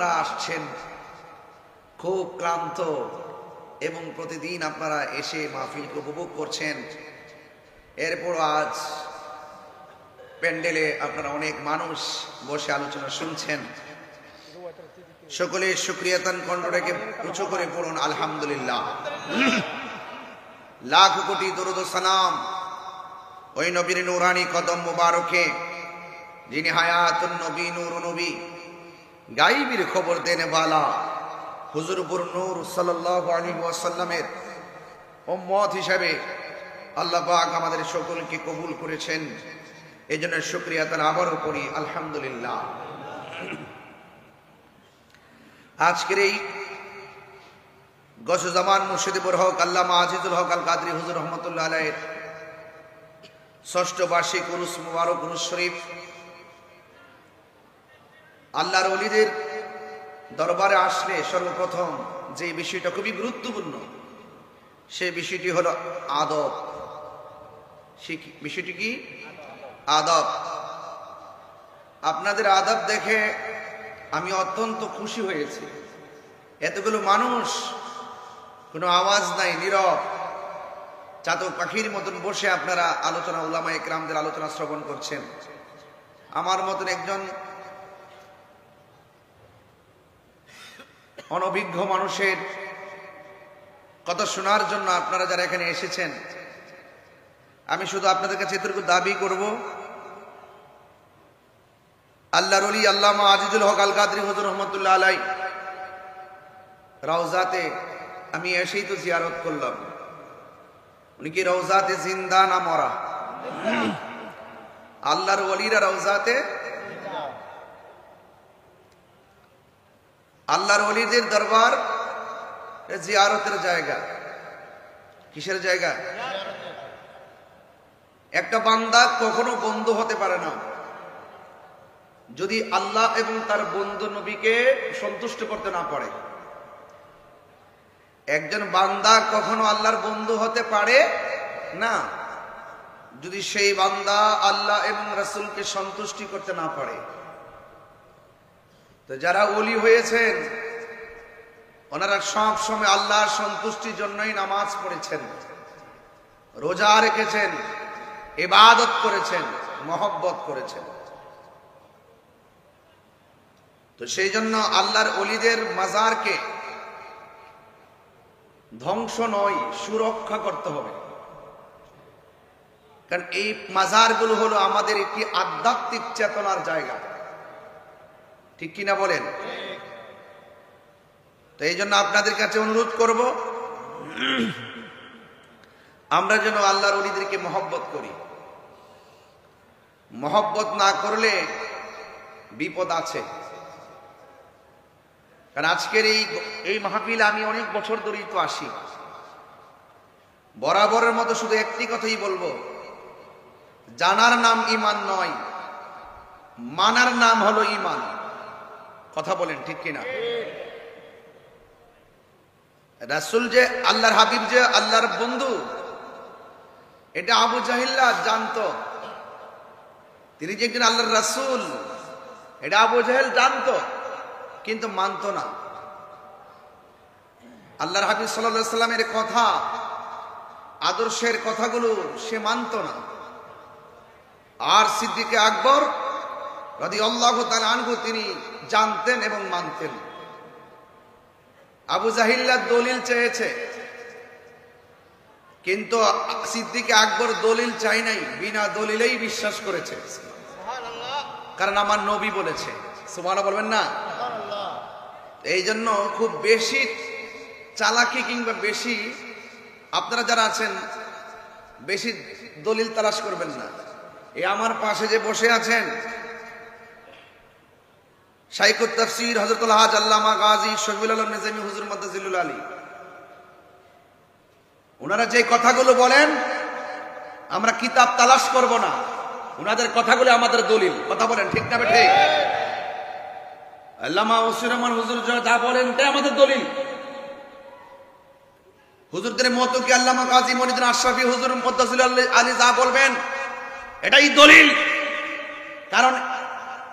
আপনারা আসছেন খুব ক্লান্ত, এবং প্রতিদিন আপনারা এসে মাহফিলকে উপভোগ করছেন। এরপর আজ প্যান্ডেলে আপনারা অনেক মানুষ বসে আলোচনা শুনছেন। সকলে শুকরিয়াতান কণ্ঠটাকে উঁচু করে পড়ুন আলহামদুলিল্লাহ। লাখ কোটি দরুদ ও সালাম ওই নবীর নূরানি কদম মুবারকে, যিনি হায়াতুন নবী, নূর নবী, গাইবের খবর দেনে वाला হুজুরপুর নূর সাল্লাল্লাহু আলাইহি ওয়াসাল্লামের উম্মত হিসেবে আল্লাহ পাক আমাদের সকলকে কবুল করেছেন। এজন্য শুকরিয়া তার আবারও করি আলহামদুলিল্লাহ। আজকের এই গজজামান মুর্শিদপুর হক আল্লামা আজিজুল হক আল কাদরি হুজুর রহমতুল্লাহ আলাইহির ষষ্ঠ বার্ষিক উরুস মুবারক উরুস শরীফ, আল্লাহর ওলিদের দরবারে আসলে সর্বপ্রথম যে বিষয়টা খুবই গুরুত্বপূর্ণ, সেই বিষয়টি হলো আদব। বিষয়টি কি? আদব। আপনাদের আদব দেখে আমি অত্যন্ত খুশি হয়েছি। এতগুলো মানুষ, কোনো আওয়াজ নাই, নীরব, চাতক পাখির মতন বসে আপনারা আলোচনা, উলামা ইকরামদের আলোচনা শ্রবণ করছেন। আমার মতন একজন অনভিজ্ঞ মানুষের কথা শোনার জন্য আপনারা যারা এখানে এসেছেন, আমি শুধু আপনাদের কাছে এতটুকু দাবি করব, আল্লাহর ওলি আল্লামা আজিজুল হক আল কাদরি হুজুর রহমতুল্লাহ আলাই রওজাতে আমি এসেই তো জিয়ারত করলাম। উনি কি রওজাতে জিন্দা না মরা? আল্লাহর ওলিরা রওজাতে, আল্লাহর ওলিদের দরবার জিয়ারতের জায়গা। কিসের জায়গা? একটা বান্দা কখনো বন্ধ হতে পারে না যদি আল্লাহ এবং তার বন্ধু নবীকে সন্তুষ্ট করতে না পারে। একজন বান্দা কখনো আল্লাহর বন্ধু হতে পারে না যদি সেই বান্দা আল্লাহ এবং রাসূলকে সন্তুষ্টি করতে না পারে। তো যারা ওলি হয়েছেন ওনারা সব সময় আল্লাহর সন্তুষ্টির জন্যই নামাজ পড়েছেন, রোজা রেখেছেন, ইবাদত করেছেন, মহব্বত করেছেন। তো সেই জন্য আল্লাহর ওলিদের মাজারকে ধ্বংস নয়, সুরক্ষা করতে হবে। কারণ এই মাজারগুলো হলো আমাদের একটি আধ্যাত্মিক চেতনার জায়গা, ঠিক কিনা বলেন? তো এই জন্য আপনাদের কাছে অনুরোধ করব, আমরা যেন আল্লাহর ওলিদেরকে মহব্বত করি। মহব্বত না করলে বিপদ আছে। কারণ আজকের এই মাহফিলে আমি অনেক বছর ধরেই তো আসি, বরাবরের মতো শুধু একটি কথাই বলবো, জানার নাম ঈমান নয়, মানার নাম হলো ঈমান। কথা বলেন ঠিক কিনা? রাসূল যে আল্লাহর হাবিব, যে আল্লাহর বন্ধু, এটা আবু জাহিল্লা জানতো। তিনি যে একজন আল্লাহর রাসূল এটা আবু জাহেল জানতো, কিন্তু মানতো না। আল্লাহর হাবিব সাল্লাল্লাহু আলাইহি সাল্লামের কথা, আদর্শের কথাগুলো সে মানতো না। আর সিদ্দিকে আকবর রাদিয়াল্লাহু তাআলা আনহু তিনি জানতেন এবং মানতেন। আবু জাহিল্লা দলিল চেয়েছে, কিন্তু সিদ্দিকে আকবর দলিল চাই নাই, বিনা দলিলেই বিশ্বাস করেছে। কারণ আমার নবী বলেছে। সুবহানাল্লাহ বলবেন না? এই জন্য খুব বেশি চালাকি কিংবা বেশি আপনারা যারা আছেন বেশি দলিল তালাশ করবেন না। এই আমার পাশে যে বসে আছেন শাইখুত তাফসীর হযরতুল হাজ আল্লামা গাজী শফিউল আলম নিজামী হুজুর মাদ্দাজিলুল আলী, ওনারা যে কথাগুলো বলেন আমরা কিতাব তালাশ করব না, ওনাদের কথাগুলো আমাদের দলিল। কথা বলেন ঠিক না ঠিক? আল্লামা ওসির রহমান হুজুর যা বলেন তাই আমাদের দলিল। হুজুরদের মতো কি আল্লামা গাজী মনিউদ্দিন আশরাফী হুজুর মাদ্দাজিলুল আলী যা বলবেন এটাই দলিল। কারণ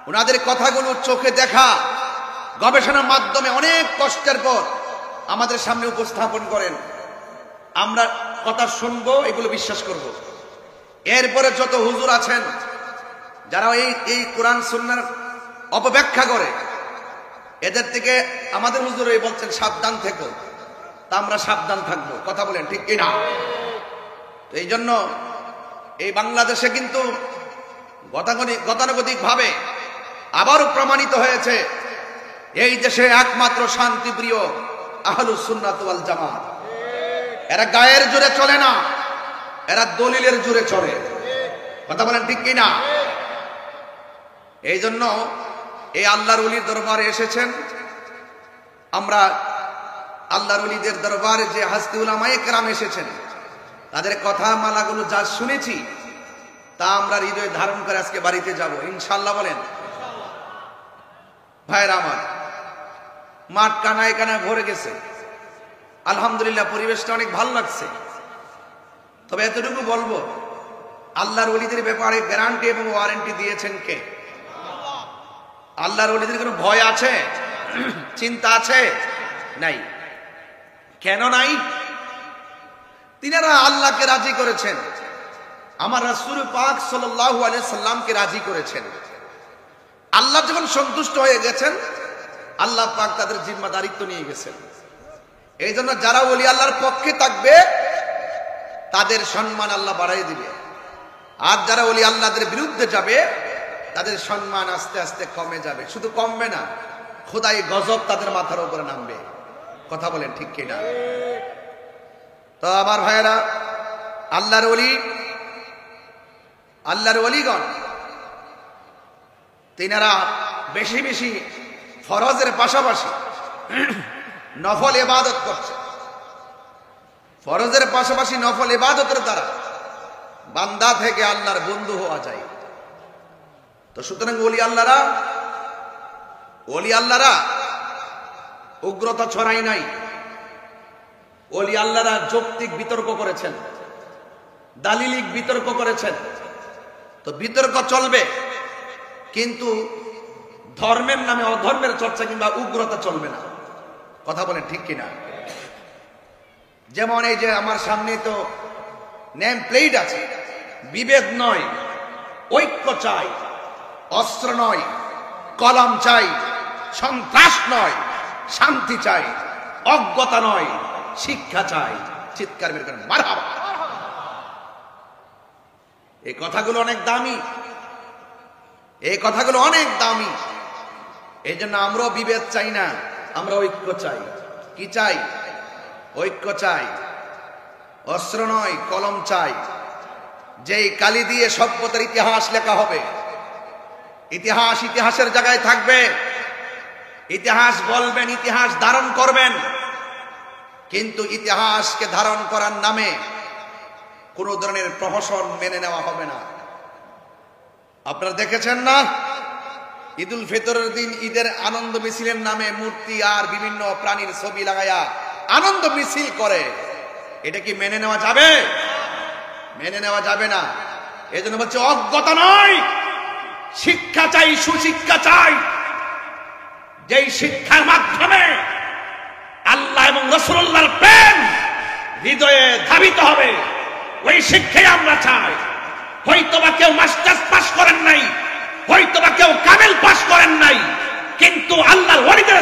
ওনাদের কথাগুলো চোখে দেখা, গবেষণার মাধ্যমে অনেক কষ্টের পর আমাদের সামনে উপস্থাপন করেন। আমরা কথা শুনবো, এগুলো বিশ্বাস করব। এরপরে যত হুজুর আছেন যারা এই কোরআন সুন্নাহর অপব্যাখ্যা করে, এদের থেকে আমাদের হুজুর বলছেন সাবধান থেকো, তা আমরা সাবধান থাকবো। কথা বলেন ঠিক কিনা? তো এই জন্য এই বাংলাদেশে কিন্তু গতানুগতিক ভাবে আবারও প্রমাণিত হয়েছে এই দেশে একমাত্র শান্তিপ্রিয় আহলুস সুন্নাত ওয়াল জামাত। এরা গায়ের জোরে চলে না, এরা দলিলের জোরে চলে। কথা বলেন ঠিক কিনা? এই জন্য এই আল্লাহর ওলির দরবারে এসেছেন। আমরা আল্লাহর ওলিদের দরবারে যে হাস্তি উলামায়ে কেরাম এসেছেন, তাদের কথা মালাগুলো যা শুনেছি তা আমরা হৃদয়ে ধারণ করে আজকে বাড়িতে যাব ইনশাআল্লাহ। বলেন ভাইরা আমার, মাঠ কানায় কানায় ভরে গেছে। আলহামদুলিল্লাহ, পরিবেশটা অনেক ভালো লাগছে। তবে এতটুকু বলবো, আল্লাহর ওলিদের ব্যাপারে গ্যারান্টি এবং ওয়ারেন্টি দিয়েছেন কে? আল্লাহর ওলিদের কোনো ভয় আছে, চিন্তা আছে? নাই। কেন নাই? তিনারা আল্লাহকে রাজি করেছেন, আমার রাসূল পাক সাল্লাল্লাহু আলাইহি সাল্লামকে রাজি করেছেন। আল্লাহ যখন সন্তুষ্ট হয়ে গেছেন, আল্লাহ পাক তাদের জিম্মাদারিত্ব নিয়ে গেছেন। এই জন্য যারা ওলি আল্লাহর পক্ষে থাকবে তাদের সম্মান আল্লাহ বাড়াই দিবে, আর যারা ওলি আল্লাহদের বিরুদ্ধে যাবে তাদের সম্মান আস্তে আস্তে কমে যাবে। শুধু কমবে না, খোদাই গজব তাদের মাথার উপরে নামবে। কথা বলেন ঠিক কিনা? তো আমার ভাইয়েরা, আল্লাহর ওলিগণ তিনারা বেশি বেশি ফরজের পাশাপাশি নফল ইবাদত করছে। ফরজের পাশাপাশি নফল ইবাদতের দ্বারা বান্দা থেকে আল্লাহর বন্ধু হওয়া যায়। তো সুতরাং ওলি আল্লাহরা উগ্রতা ছড়াই নাই। ওলি আল্লাহরা যৌক্তিক বিতর্ক করেছেন, দালিলিক বিতর্ক করেছেন। তো বিতর্ক চলবে, কিন্তু ধর্মের নামে অধর্মের চর্চা কিংবা উগ্রতা চলবে না। কথা বলেন ঠিক কিনা? যেমন এই যে আমার সামনে তো নেম প্লেট আছে, বিভেদ নয়, ঐক্য চাই, অস্ত্র নয়, কলম চাই, সন্ত্রাস নয়, শান্তি চাই, অজ্ঞতা নয়, শিক্ষা চাই। চিৎকার বের করেন মারহাবা। এই কথাগুলো অনেক দামি, এই কথাগুলো অনেক দামি। এই জন্য আমরাও বিভেদ চাই না, আমরা ঐক্য চাই। কি চাই? ঐক্য চাই, অস্ত্র নয়, কলম চাই। যেই কালি দিয়ে সভ্যতার ইতিহাস লেখা হবে, ইতিহাসের জায়গায় থাকবে, ইতিহাস বলবেন, ইতিহাস ধারণ করবেন, কিন্তু ইতিহাসকে ধারণ করার নামে কোন ধরনের প্রহসন মেনে নেওয়া হবে না। আপনারা দেখেছেন না, ঈদুল ফিতরের দিন ঈদের আনন্দ মিছিলের নামে মূর্তি আর বিভিন্ন প্রাণীর ছবি লাগায়া আনন্দ মিছিল করে। এটা কি মেনে নেওয়া যাবে? মেনে নেওয়া যাবে না। এজন্য বলছে অজ্ঞতা নয়, শিক্ষা চাই, সুশিক্ষা চাই। যেই শিক্ষার মাধ্যমে আল্লাহ এবং রাসূলুল্লাহর প্রেম হৃদয়ে ধাবিত হবে, ওই শিক্ষাই আমরা চাই। হয়তোবা কেউ মাস্টার্স পাস করেন নাই, হয়তোবা কেউ কামেল পাস করেন নাই, কিন্তু আল্লাহর ওলিদের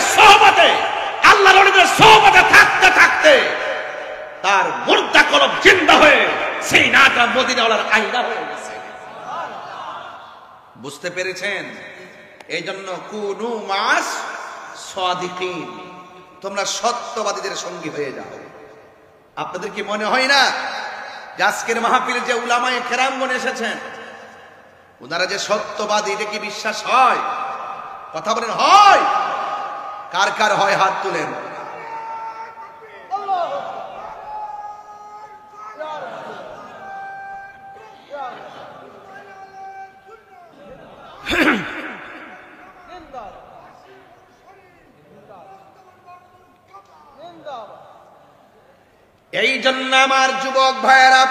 সোহবতে থাকতে থাকতে তার মুর্দা কলব জিন্দা হয়ে সেই নাটা মদিনাওয়ালার আইনা হয়ে গেছে। বুঝতে পেরেছেন? এই জন্য কুনু মাস সাদিকিন, তোমরা সত্যবাদীদের সঙ্গী হয়ে যাও। আপনাদের কি মনে হয় না যে আজকের মাহফিলে যে উলামায়ে কেরামগণ এসেছেন, ওনারা যে সত্যবাদী, এটা কি বিশ্বাস হয়? কথা বলেন হয়? কার কার হয় হাত তুলেন। এই জন্য আমার যুবক ভাইয়েরা,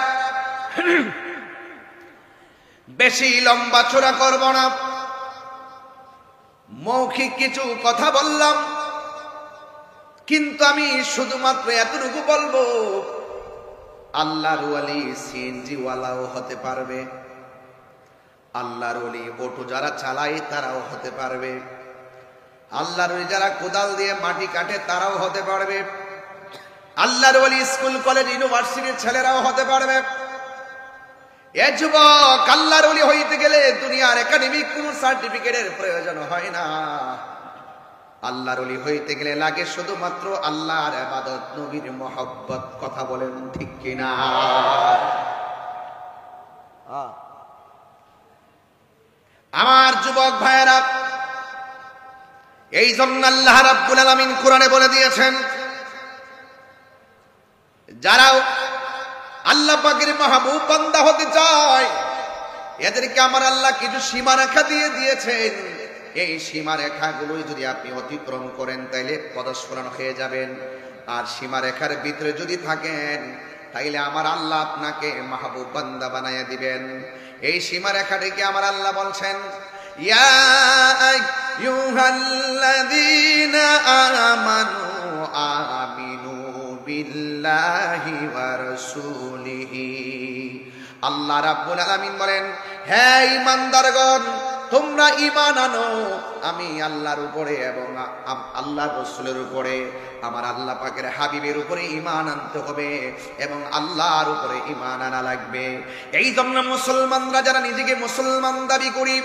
বেশি লম্বা চোরা করব না, মৌখিক কিছু কথা বললাম, কিন্তু আমি শুধুমাত্র এতটুকু বলবো, আল্লাহর ওয়ালি সিএনজি ওয়ালাও হতে পারবে, আল্লাহর ওয়ালি অটো যারা চালায় তারাও হতে পারবে, আল্লাহর ওয়ালি যারা কোদাল দিয়ে মাটি কাটে তারাও হতে পারবে, আল্লাহর ওয়ালি স্কুল কলেজ ইউনিভার্সিটির ছেলেরাও হতে পারবে। এ যুবক, আল্লাহর ওয়ালি হইতে গেলে দুনিয়ার একাডেমিক কোন সার্টিফিকেটের প্রয়োজন হয় না। আল্লাহর ওয়ালি হইতে গেলে লাগে শুধুমাত্র আল্লাহর ইবাদত, নবীর মহব্বত। কথা বলেন ঠিক কিনা? আমার যুবক ভাইয়েরা, এই জন্য আল্লাহ রাব্বুল আলামিন কোরআনে বলে দিয়েছেন, যারা আল্লাহ পাকের মাহবুব বান্দা হতে চায় এদেরকে আমার আল্লাহ কিছু সীমারেখা দিয়ে দিয়েছেন। এই সীমারেখাগুলোই যদি আপনি অতিক্রম করেন তাইলে পদস্খলন হয়ে যাবেন, আর সীমারেখার ভিতরে যদি থাকেন তাইলে আমার আল্লাহ আপনাকে মাহবুব বান্দা বানাইয়া দিবেন। এই সীমারেখাটিকে আমার আল্লাহ বলছেন, ইয়া আইয়ুহাল্লাযীনা আমানু আমিনু বিল্লাহি ওয়া রাসূলিহি। আল্লাহ রাব্বুল আলামিন বলেন, হে ঈমানদারগণ, তোমরা ঈমান আনো আমি আল্লাহর উপরে এবং আল্লাহর রাসূলের উপরে, আমার আল্লাহ পাকের হাবিবের উপরে ঈমান আনতে হবে এবং আল্লাহর উপরে ঈমান আনা লাগবে। এই জন্য মুসলমানরা যারা নিজেকে মুসলমান দাবি করি,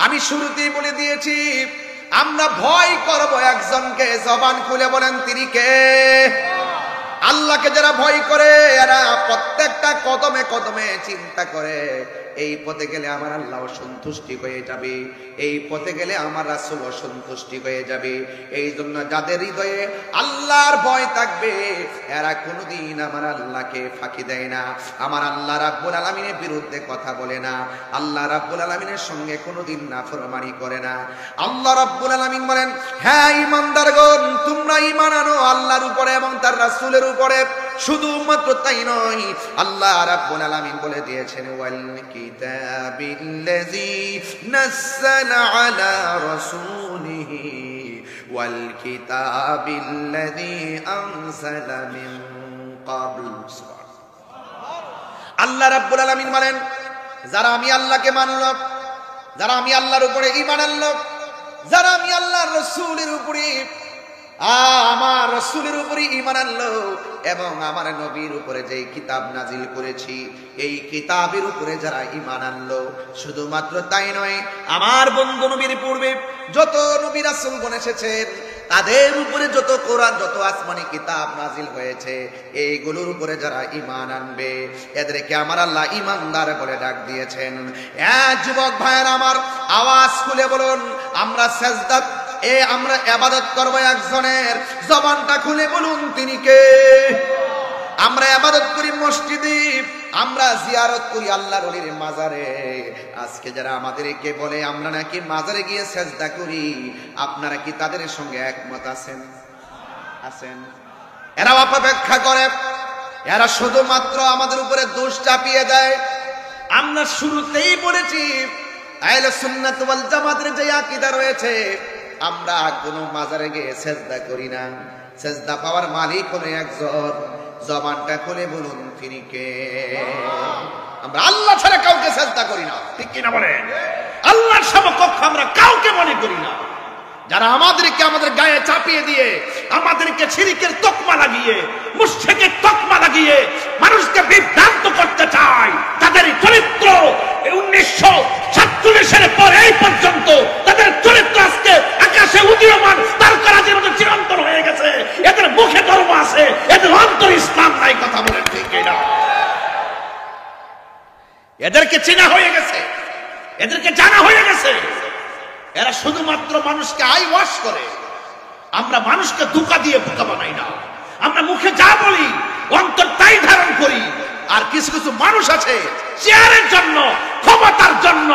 আমি শুরুতেই বলে দিয়েছি, আমরা ভয় করব একজনকে। জবান খুলে বলেন তিনি কে? আল্লাহকে যারা ভয় করে এরা প্রত্যেকটা কদমে কদমে চিন্তা করে এই পথে গেলে আমার আল্লাহ সন্তুষ্টি হয়ে যাবে, এই পথে গেলে আমার রাসূল সন্তুষ্টি হয়ে যাবে। এই জন্য যাদের হৃদয়ে আল্লাহর ভয় থাকবে এরা কোনোদিন আমার আল্লাহকে ফাঁকি দেয় না, আমার আল্লাহ রাব্বুল আলামিনের বিরুদ্ধে কথা বলে না, আল্লাহ রাব্বুল আলামিনের সঙ্গে কোনোদিন নাফরমানি করে না। আল্লাহ রাব্বুল আলামিন বলেন, হ্যাঁ ঈমানদারগণ, তোমরা ঈমান আনো আল্লাহর উপরে এবং তার রাসূলের উপরে। শুধুমাত্র তাই নয়, আল্লাহ রাব্বুল আলামিন বলে দিয়েছেন, ওয়াল কিতাবিল্লাযী নাযালা আলা রাসূলিহি ওয়াল কিতাবিল্লাযী আনজালা মিন ক্বাবল। আল্লাহ রাব্বুল আলামিন বলেন, যারা আমি আল্লাহকে মানল, যারা আমি আল্লাহর উপরে ঈমান আনলো, যারা আমি আল্লাহর রাসূলের উপরে আমার রাসূলের উপরে ঈমান আনলো এবং আমার নবীর উপরে যে কিতাব নাজিল করেছি এই কিতাবের উপরে যারা ঈমান আনলো, শুধুমাত্র তাই নয়, আমার বন্ধু নবীর পূর্বে যত নবী রাসূলগণ এসেছেন তাদের উপরে যত কোরআন, যত আসমানি কিতাব নাজিল হয়েছে এইগুলোর উপরে যারা ঈমান আনবে এদেরকে আমার আল্লাহ ঈমানদার বলে ডাক দিয়েছেন। যুবক ভাইয়েরা আমার, আওয়াজ খুলে বলুন, আমরা সাজদা আমরা ইবাদত করব একজনের, জবানটা খুলে বলুন তিনি কে? আমরা ইবাদত করি মসজিদে, আমরা জিয়ারত করি আল্লাহর ওলির মাজারে। আজকে যারা আমাদেরকে বলে আমরা নাকি মাজারে গিয়ে সাজদা করি, আপনারা কি তাদের সঙ্গে একমত আছেন? আছেন? এরা অপব্যাখ্যা করে, এরা শুধুমাত্র আমাদের উপরে দোষ চাপিয়ে দেয়। আমরা শুরুতেই বলেছি আহলে সুন্নাত ওয়াল জামাতের যে আকীদা রয়েছে, আমরা কোনো মাজারে গিয়ে সাজদা করি না, সাজদা পাওয়ার মালিক হলো একজন। জবানটা খুলে বলুন তিনি কে? আমরা আল্লাহ ছাড়া কাউকে সাজদা করি না, ঠিক কিনা বলেন? আল্লাহর সমকক্ষ আমরা কাউকে মনে করি না। যারা আমাদেরকে আমাদের গায়ে চাপিয়ে দিয়ে, আমাদেরকে শিরকের তকমা লাগিয়ে, মুশরিকের তকমা লাগিয়ে মানুষকে বিভ্রান্ত করতে চায়, তাদের চরিত্র 1947 পর এই পর্যন্ত তাদের চরিত্র আজকে আকাশে উদীয়মান তারকারাজির মতো চিরন্তন হয়ে গেছে। এদের মুখে ধর্ম আছে, এদের অন্তরে ইসলাম নাই। কথা বলেন ঠিক কিনা? এদেরকে চেনা হয়ে গেছে, এদেরকে জানা হয়ে গেছে। এরা শুধুমাত্র মানুষকে আই ওয়াশ করে। আমরা মানুষকে ধোঁকা দিয়ে বোকা বানাই না, আমরা মুখে যা বলি অন্তর তাই ধারণ করি। আর কিছু কিছু মানুষ আছে চেয়ারের জন্য, ক্ষমতার জন্য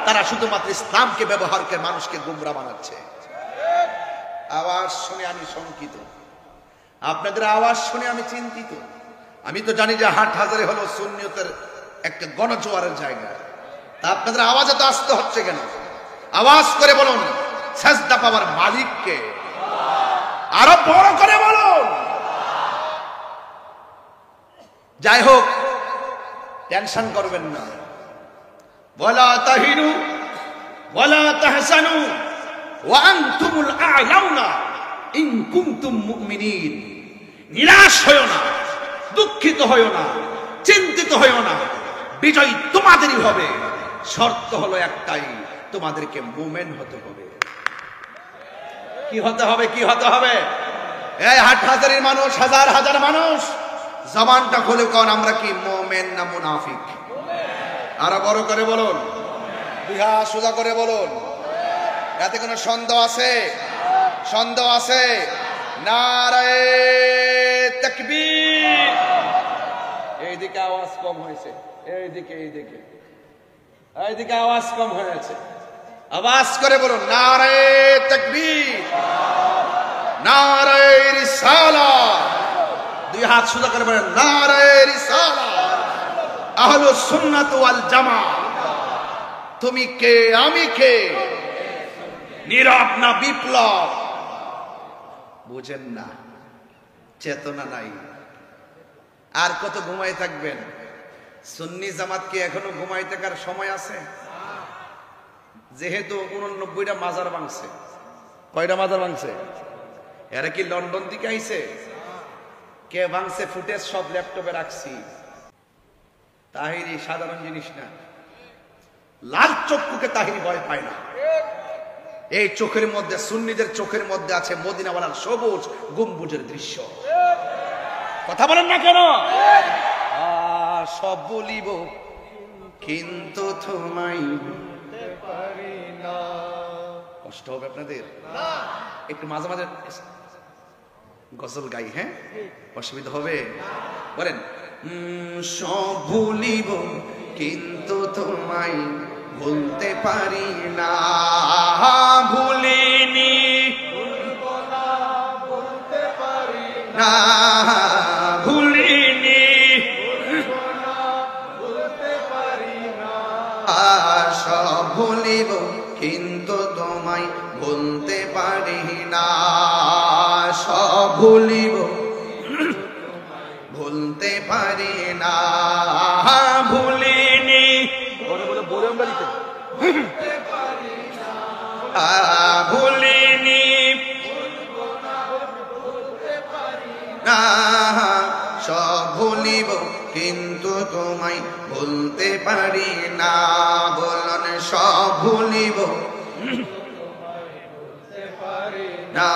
তারা শুধুমাত্র ইসলামকে ব্যবহার করে মানুষকে গুমরা বানাচ্ছে। আওয়াজ শুনে আমি শঙ্কিত, আপনাদের আওয়াজ শুনে আমি চিন্তিত। আমি তো জানি যে হাটহাজারী হলো সুন্নিয়তের একটা গণজোয়ারের জায়গা, তা আপনাদের আওয়াজ এত আসতে হচ্ছে কেন? আওয়াজ করে বলুন সাজদা পাওয়ার মালিককে। আরো বড় করে বলুন। যাই হোক, টেনশন করবেন না। ওয়ালা তাহিনু ওয়ালা তাহসানু ওয়া আনতুমুল আ'লাউনা ইন কুনতুম মুমিনিন। নিরাশ হয়ো না, দুঃখিত হয়ো না, চিন্তিত হয়ো না, বিজয় তোমাদেরই হবে। শর্ত হলো একটাই, তোমাদেরকে মুমিন হতে হবে। কি হতে হবে? কি হতে হবে? এই হাজারের মানুষ, হাজার হাজার মানুষ, জবানটা খুলে কোন আমরা কি মুমিন না মুনাফিক? আরো বড় করে বলুন, বিহা সোজা করে বলুন। এতে কোনো সন্দেহ আছে? সন্দেহ আছে? নারে তাকবীর। এইদিকে আওয়াজ কম হয়েছে, এইদিকে এইদিকে এইদিকে আওয়াজ কম হয়েছে। আওয়াজ করে বলুন, নারে তাকবীর, নারে রিসালাত। দুই হাত সোজা করে বলেন, নারে রিসালাত। আহলুস সুন্নাত ওয়াল জামাত। তুমি কে, আমি কে? নীরব না বিপ্লব? বুঝেন না, চেতনা নাই। আর কত ঘুমাই থাকবেন? সুন্নি জামাত কি এখনো ঘুমাই থাকার সময় আছে? যেহেতু 89টা মাজার ভাঙছে। কয়টা মাজার ভাঙছে? এরা কি লন্ডন থেকে আইছে? কে ভাঙছে? ফুটেজ সব ল্যাপটপে রাখছি। তাহিরি সাধারণ জিনিস না। লাল চক্ষুকে তাহিরি ভয় পায় না। এই চোখের মধ্যে, সুন্নিদের চোখের মধ্যে আছে মদিনাওয়ালার সবুজ গম্বুজের দৃশ্য। কথা বলেন না কেন? সব বলিব কিন্তু তোমায় বলতে পারি না। কষ্ট হবে আপনাদের? একটু মাঝে মাঝে গজল গাই, হ্যাঁ? অসুবিধা হবে? বলেন, সব ভুলিব কিন্তু তোমায় ভুলতে পারি না। ভুলিনি, ভুলবো না, ভুলতে পারি না। ভুলিনি, ভুলবো না, ভুলতে পারি না। সব ভুলিব কিন্তু তোমায় ভুলতে পারি না। সব ভুলিব ভুলতে পারি না। ভুলিনি, ভুলিনি, না। সব ভুলিব কিন্তু তোমায় ভুলতে পারি না। বলুন, সব ভুলিব না।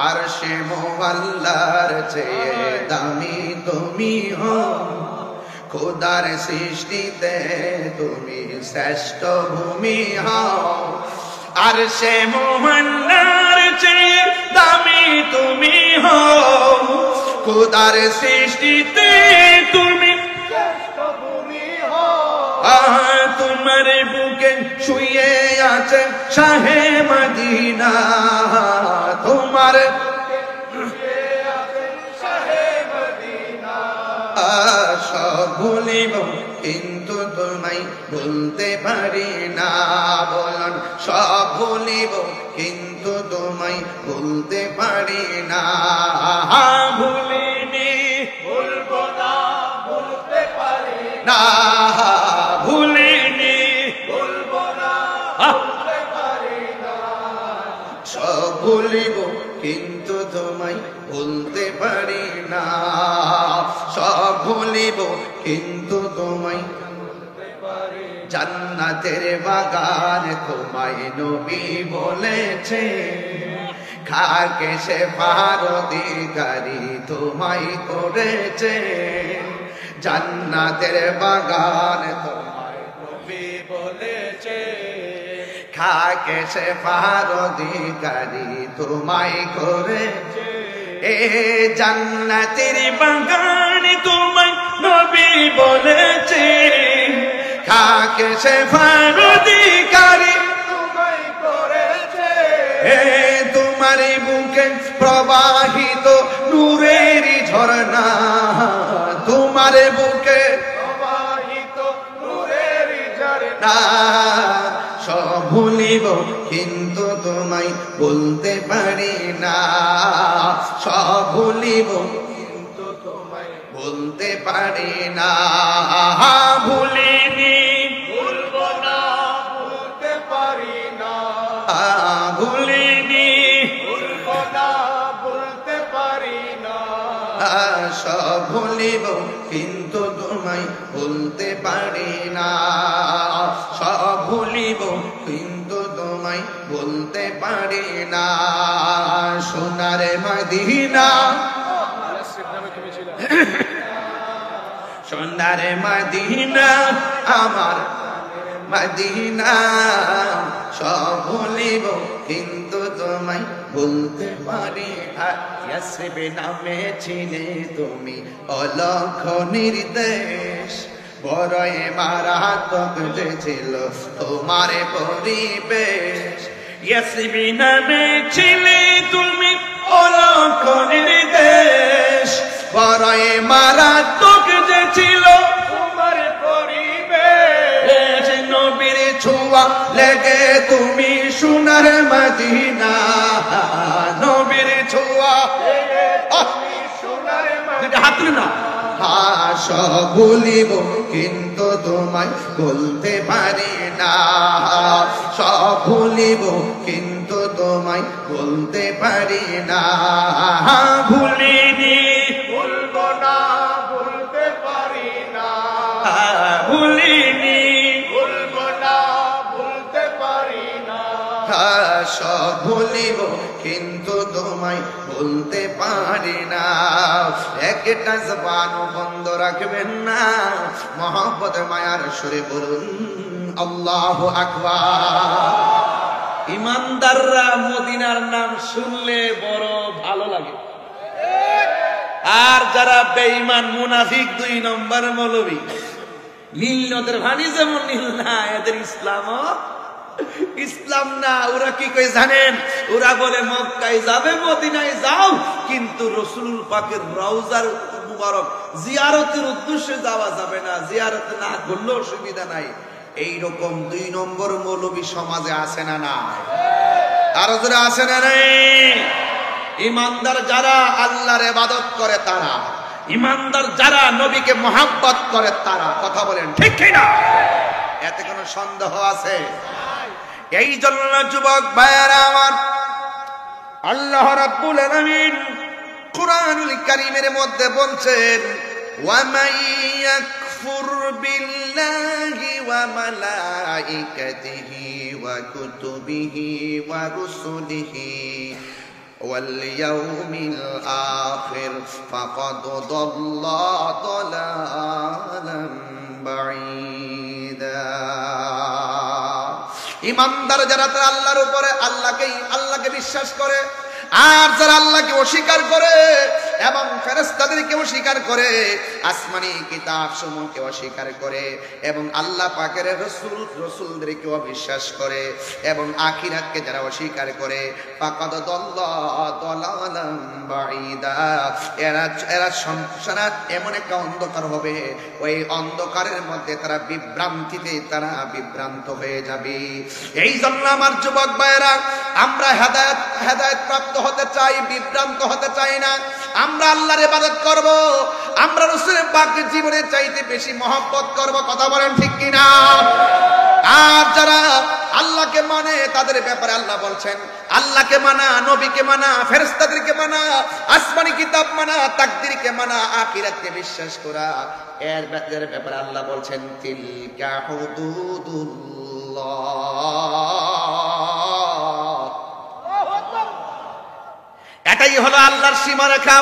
আর সে মোহাল্লার চেয়ে দামি তুমি হো, খোদার সৃষ্টিতে তুমি শ্রেষ্ঠ ভূমি হও। আর সে মোহাল্লার চেয়ে দামি তুমি হও, খোদার সৃষ্টিতে তুমি শ্রেষ্ঠ ভূমি হও। তোমার বুকে শুয়ে আছে শাহে মদিনা। তোমার সব ভুলিব কিন্তু তোমায় ভুলতে পারি না। বলুন, সব ভুলিব কিন্তু তোমায় ভুলতে পারি না। ভুলিনি, ভুলবো না, ভুলতে পারি না। ভুলিনি, ভুলবো না, ভুলতে পারি না। সব ভুলিব কিন্তু তোমায় ভুলতে পারি না। সব ভুলিব কিন্তু তোমায় ভুলতে পারি। জান্নাতের বাগান তোমায় নবী বলেছে, খাকে সে পার অধিকারী তোমায় করেছে। জান্নাতের বাগান তোমায় নবী বলেছে, খাকে সে পার অধিকারী তোমায় করেছে। এ জান্নাতের বাগান তোমায় নবী বলেছে, খাকে সে পার অধিকারী তোমায় করেছে। এ তোমার বুকে প্রবাহিত নূরের ঝরনা, তোমার বুকে প্রবাহিত নূরের ঝরনা। সব ভুলিব কিন্তু তোমায় বলতে পারি না, সব ভুলিব কিন্তু তোমায় বলতে পারি না। ভুলিনি ভুলবো না, বলতে পারি না, ভুলিনি ভুলবো না, বলতে পারি না। সব ভুলিব কিন্তু তোমায় বলতে পারি না, সব ভুলিব কিন্তু তোমায় বলতে পারি না। সোনার মদিনা, সোনার মদিনা আমার মদিনা, সব ভুলিব কিন্তু তোমায় বলতে পারি না। ইয়াসরিব নামে ছিলে তুমি অলক্ষ নির্দেশ, বড়ই মারাত্মক যে ছিল তোমার পরিবেশ। ইয়াসরিব নামে ছিলে তুমি অলক্ষ নির্দেশ, বড়ই মারাত্মক যে ছিল তোমার পরিবেশ। নবীর ছোঁয়া লেগে তুমি সোনার মদিনা, নবীর ছোঁয়া তুমি সোনার মদিনা। হাত তুলে না। সব ভুলিব কিন্তু তোমায় বলতে পারি না, সব ভুলিব কিন্তু তোমায় বলতে পারি না। ভুলিনি ভুলবো না, বলতে পারি না, ভুলিনি ভুলবো না, বলতে পারি না। সব ভুলিব কিন্তু তোমায় বলতে পারি না। একটা জবান বন্ধ রাখবেন না, মহব্বত মায়ার সুরে বলুন আল্লাহু আকবার। ইমানদাররা মদিনার নাম শুনলে বড় ভালো লাগে, আর যারা বেঈমান মুনাফিক 2 নম্বর মৌলবী, নীল নদের পানি যেমন নীল না, এদের ইসলাম না। ওরা কি কই জানেন? ওরা বলে মক্কায় যাবে, মদিনায় যাও, কিন্তু রাসূল পাকের রওজার মুবারক জিয়ারতের উদ্দেশ্যে যাওয়া যাবে না, জিয়ারত না করলেও অসুবিধা নাই। এইরকম 2 নম্বর মৌলবী সমাজে আছে না না? আরো যারা আছে না নাই? ইমানদার যারা আল্লাহর ইবাদত করে তারা, ইমানদার যারা নবীকে মহব্বত করে তারা। কথা বলেন ঠিক কি না? এতে কোনো সন্দেহ আছে? এই জন্য যুবক ভাইয়েরা আমার, আল্লাহ রাব্বুল আলামিন কুরআনুল কারীমের মধ্যে বলছেন, ওয়া মাইয়াকফুর বিল্লাহি ওয়া মালাইকাতিহি ওয়া কুতুবিহি ওয়া রুসুলিহি ওয়াল ইয়াউমিল আখির ফাকাদ দাল্লা দালালান বাঈদা। ইমানদার যারা তারা আল্লাহর উপরে আল্লাহকে বিশ্বাস করে, আর যারা আল্লাহকে অস্বীকার করে এবং ফেরেশতাদেরকে অস্বীকার করে, আসমানি কিতাব সমূহকে অস্বীকার করে এবং আল্লাহ পাকের রাসূলদেরকে অবিশ্বাস করে এবং আখিরাতকে যারা অস্বীকার করে, ফাকাদ দাল্লা দালালান বাঈদা। এরা সংসার এমন একটা অন্ধকার হবে, ওই অন্ধকারের মধ্যে তারা বিভ্রান্ত হয়ে যাবে। এই জন্য আমার যুবক ভাইয়েরা, আমরা হেদায়েত প্রাপ্ত হতে চাই, বিভ্রান্ত হতে চাই না। আমরা আল্লাহর ইবাদত করব, আমরা রাসূলের পাকের জীবনের চাইতে বেশি মহব্বত করব। কথা বলেন ঠিক কি না? আর যারা আল্লাহকে মানে তাদের ব্যাপারে আল্লাহ বলছেন, আল্লাহকে মানা, নবীকে মানা, ফেরেশতাদেরকে মানা, আসমানি কিতাব মানা, তাকদীরকে মানা, আখিরাতকে বিশ্বাস করা, এর ব্যাপারে আল্লাহ বলছেন, তিলকা হুদুদুল্লাহ। এটাই হলো আল্লাহর সীমারেখা।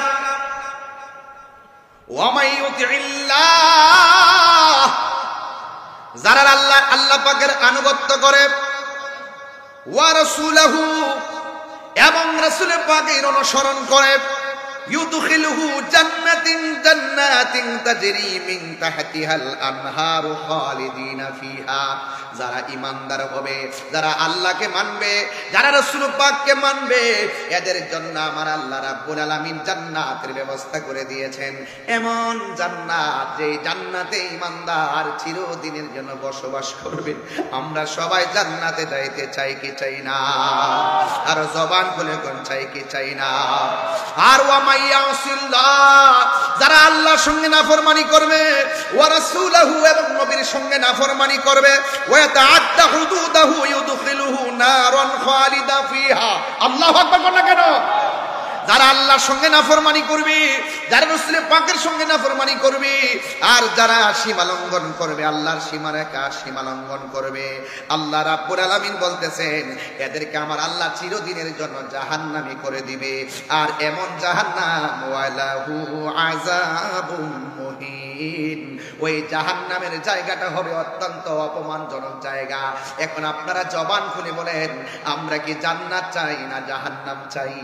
ওয়া মাইয়ুতিল্লাহ, যারা আল্লাহ পাকের আনুগত্য করে, ওয়া রাসূলহু, এবং রাসূলের পাকের অনুসরণ করে, ইউদখিলুহু জান্নাতিন তাজরি মিন তাহতিহাল আনহারু খালিদিনা ফিহা। যারা ঈমানদার হবে, যারা আল্লাহকে মানবে, যারা রাসূল পাককে মানবে, এদের জন্য আমার আল্লাহ রাব্বুল আলামিন জান্নাতের ব্যবস্থা করে দিয়েছেন। এমন জান্নাত, যে জান্নাতে ঈমানদার চিরদিনের জন্য বসবাস করবে। আমরা সবাই জান্নাতে যাইতে চাই কি চাই না? আর জবান খুলে কোন চাই কি চাই না? আর ওয়া মাইয়াসিল্লাহ, যারা আল্লাহর সঙ্গে নাফরমানি করবে, ওয়া রাসূলহু এবং নবীর সঙ্গে নাফরমানি করবে, ওয়া তাআদ্দা হুদুদাহু ইউদখিলুহু নারান খালিদা ফিহা। আল্লাহু আকবার বলেন না কেন? যারা আল্লাহর সঙ্গে নাফরমানি করবে, যারা রাসূল পাকের সঙ্গে নাফরমানি করবে, আর যারা সীমা লঙ্ঘন করবে, আল্লাহর সীমারেখা সীমা লঙ্ঘন করবে, আল্লাহ রাব্বুল আলামিন বলতেছেন এদেরকে আমার আল্লাহ চিরদিনের জন্য জাহান্নামী করে দিবে। আর এমন জাহান্নাম, ওয়ালাহু আযাবুম মুহিন, ওই জাহান্নামের জায়গাটা হবে অত্যন্ত অপমানজনক জায়গা। এখন আপনারা জবান খুলে বলেন, আমরা কি জান্নাত চাই না জাহান্নাম চাই?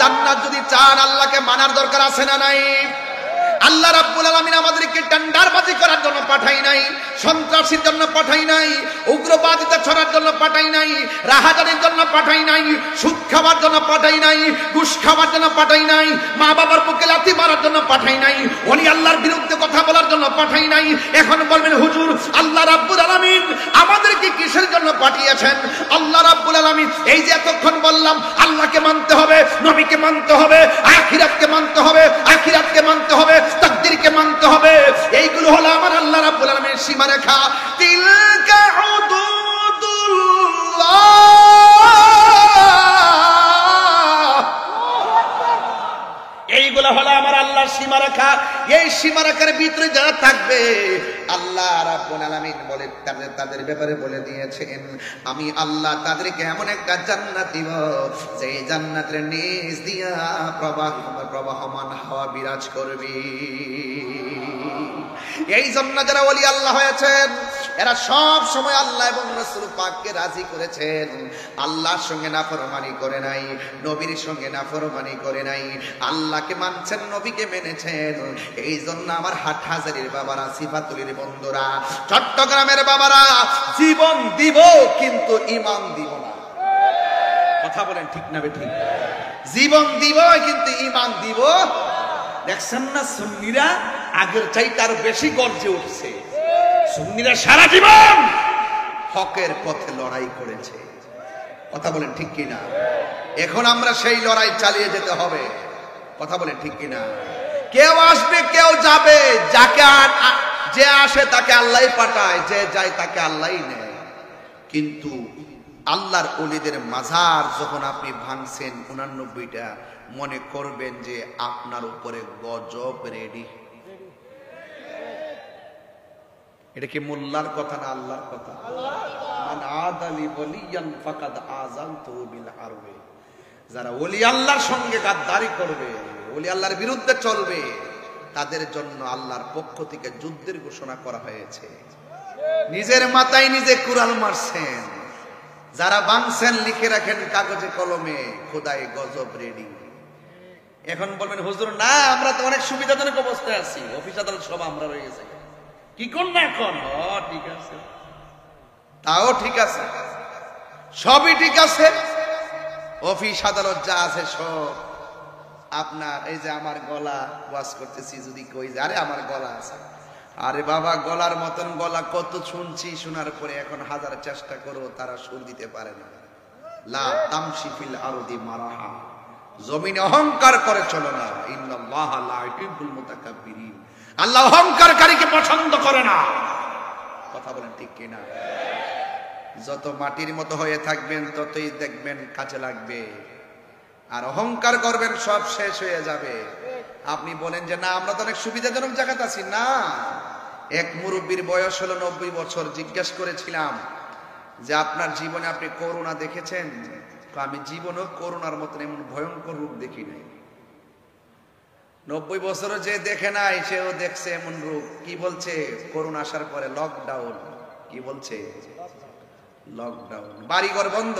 জান্নাত যদি চান, আল্লাহকে মানার দরকার আছে না নাই? আল্লাহ রাব্বুল আলামিন আমাদেরকে টেন্ডারবাজি করার জন্য পাঠাই নাই, সন্ত্রাসীর জন্য পাঠাই নাই, উগ্রবাদিতা ছড়ার জন্য পাঠাই নাই, রাহাজানির জন্য পাঠাই নাই, সুদ খাওয়ার জন্য পাঠাই নাই, ঘুষ খাওয়ার জন্য পাঠাই নাই, মা বাবার বুকে লাথি মারার জন্য পাঠাই নাই, ওলি আল্লাহর বিরুদ্ধে কথা বলার জন্য পাঠাই নাই। এখন বলবেন হুজুর, আল্লাহ রাব্বুল আলামিন আমাদেরকে কিসের জন্য পাঠিয়েছেন? আল্লাহ রাব্বুল আলামিন এই যে এতক্ষণ বললাম, আল্লাহকে মানতে হবে, নবীকে মানতে হবে, আখিরাতকে মানতে হবে, আখিরাতকে মানতে হবে, তাকদীরকে মানতে হবে, এইগুলো হলো আমার আল্লাহ রাব্বুল আলামিনের সীমারেখা। তিলকা হুদুদুল্লাহ, এইগুলো হলো আমার আল্লাহর সীমারেখা। এই সীমারেখার ভিতরে যারা থাকবে, আল্লাহ রাব্বুল আলামিন বলে তাদের ব্যাপারে বলে দিয়েছেন, আমি আল্লাহ তাদেরকে এমন একটা জান্নাত দিব, যে জান্নাতের নিচ দিয়া প্রবাহমান হাওয়া বিরাজ করবে। এই জন্য যারা ওলি আল্লাহ হয়েছেন, এরা সব সময় আল্লাহ এবং রাসূল পাককে রাজি করেছেন। আল্লাহর সঙ্গে নাফরমানি করে নাই, নবীর সঙ্গে নাফরমানি করে নাই, আল্লাহকে মানছেন, নবীকে মেনেছেন। এই জন্য আমার হাটহাজারীর বাবারা, সিফাতুলির বন্ধুরা, চট্টগ্রামের বাবারা, জীবন দিব কিন্তু ঈমান দিব না। কথা বলেন ঠিক না বেঠিক? জীবন দিব কিন্তু ঈমান দিব। দেখছেন না সুন্নিরা আগের চাইতে আরো বেশি গর্জে উঠছে। সুন্নিরা সারা জীবন হকের পথে লড়াই করেছে। কথা বলেন ঠিক কিনা? এখন আমরা সেই লড়াই চালিয়ে যেতে হবে। কথা বলেন ঠিক কিনা? কেউ আসবে, কেউ যাবে, যাকে যে আসে তাকে আল্লাহই পাঠায়, যে যায় তাকে আল্লাহই নেয়। কিন্তু আল্লাহর ওলিদের মাজার যখন আপনি ভাঙছেন 89টা, মনে করবেন যে আপনার উপরে গজব রেডি। এটা কি মোল্লার কথা না আল্লাহর কথা? মান আদালি ওলিয়ান ফাকাদ আযানতুহু বিল হারবি। যারা ওলি আল্লাহর সঙ্গে গাদ্দারি করবে, ওলি আল্লাহর বিরুদ্ধে চলবে, তাদের জন্য আল্লাহর পক্ষ থেকে যুদ্ধের ঘোষণা করা হয়েছে। নিজের মাথায় নিজে কুড়াল মারছেন। যারা ভাঙছেন লিখে রাখেন কাগজে কলমে, খোদায় গজব রেডি। এখন বলবেন হুজুর না, আমরা তো অনেক সুবিধাজনক অবস্থায় আছি, অফিস আদালত সব আমরা রয়ে গেছি, কি করুন না এখন? ঠিক আছে, তাও ঠিক আছে, সবই ঠিক আছে, অফিস আদালত যা আছে সব আপনার। এই যে আমার গলা ওয়াজ করতেছি, যদি কই যে আরে আমার গলা আছে, আরে বাবা গলার মতন গলা কত শুনছি, শোনার পরে এখন হাজার চেষ্টা করো তারা সুর দিতে পারে না। লা তামশি ফিল আরদি মারাহা, জমিনে অহংকার করে চলো না। ইন্নাল্লাহা লা ইউহিব্বুল মুতাকাব্বিরিন, আল্লাহ অহংকারকারীকে পছন্দ করে না। কথা বলেন ঠিক কিনা? যত মাটির মতো হয়ে থাকবেন ততই দেখবেন কাজে লাগবে, আর অহংকার করবেন সব শেষ হয়ে যাবে। আপনি বলেন যে না আমরা তো অনেক সুবিধাজনক জায়গাতে আছি। না, এক মুরব্বীর বয়স হলো 90 বছর। জিজ্ঞেস করেছিলাম যে আপনার জীবনে আপনি করোনা দেখেছেন? আমি জীবনেও করোনার মতন এমন ভয়ঙ্কর রূপ দেখি নাই। 90 বছরও যে দেখে নাই সেও দেখছে এমন রূপ। কি বলছে? করোনা আসার পরে লকডাউন। কি বলছে? লকডাউন, বাড়িঘর বন্ধ,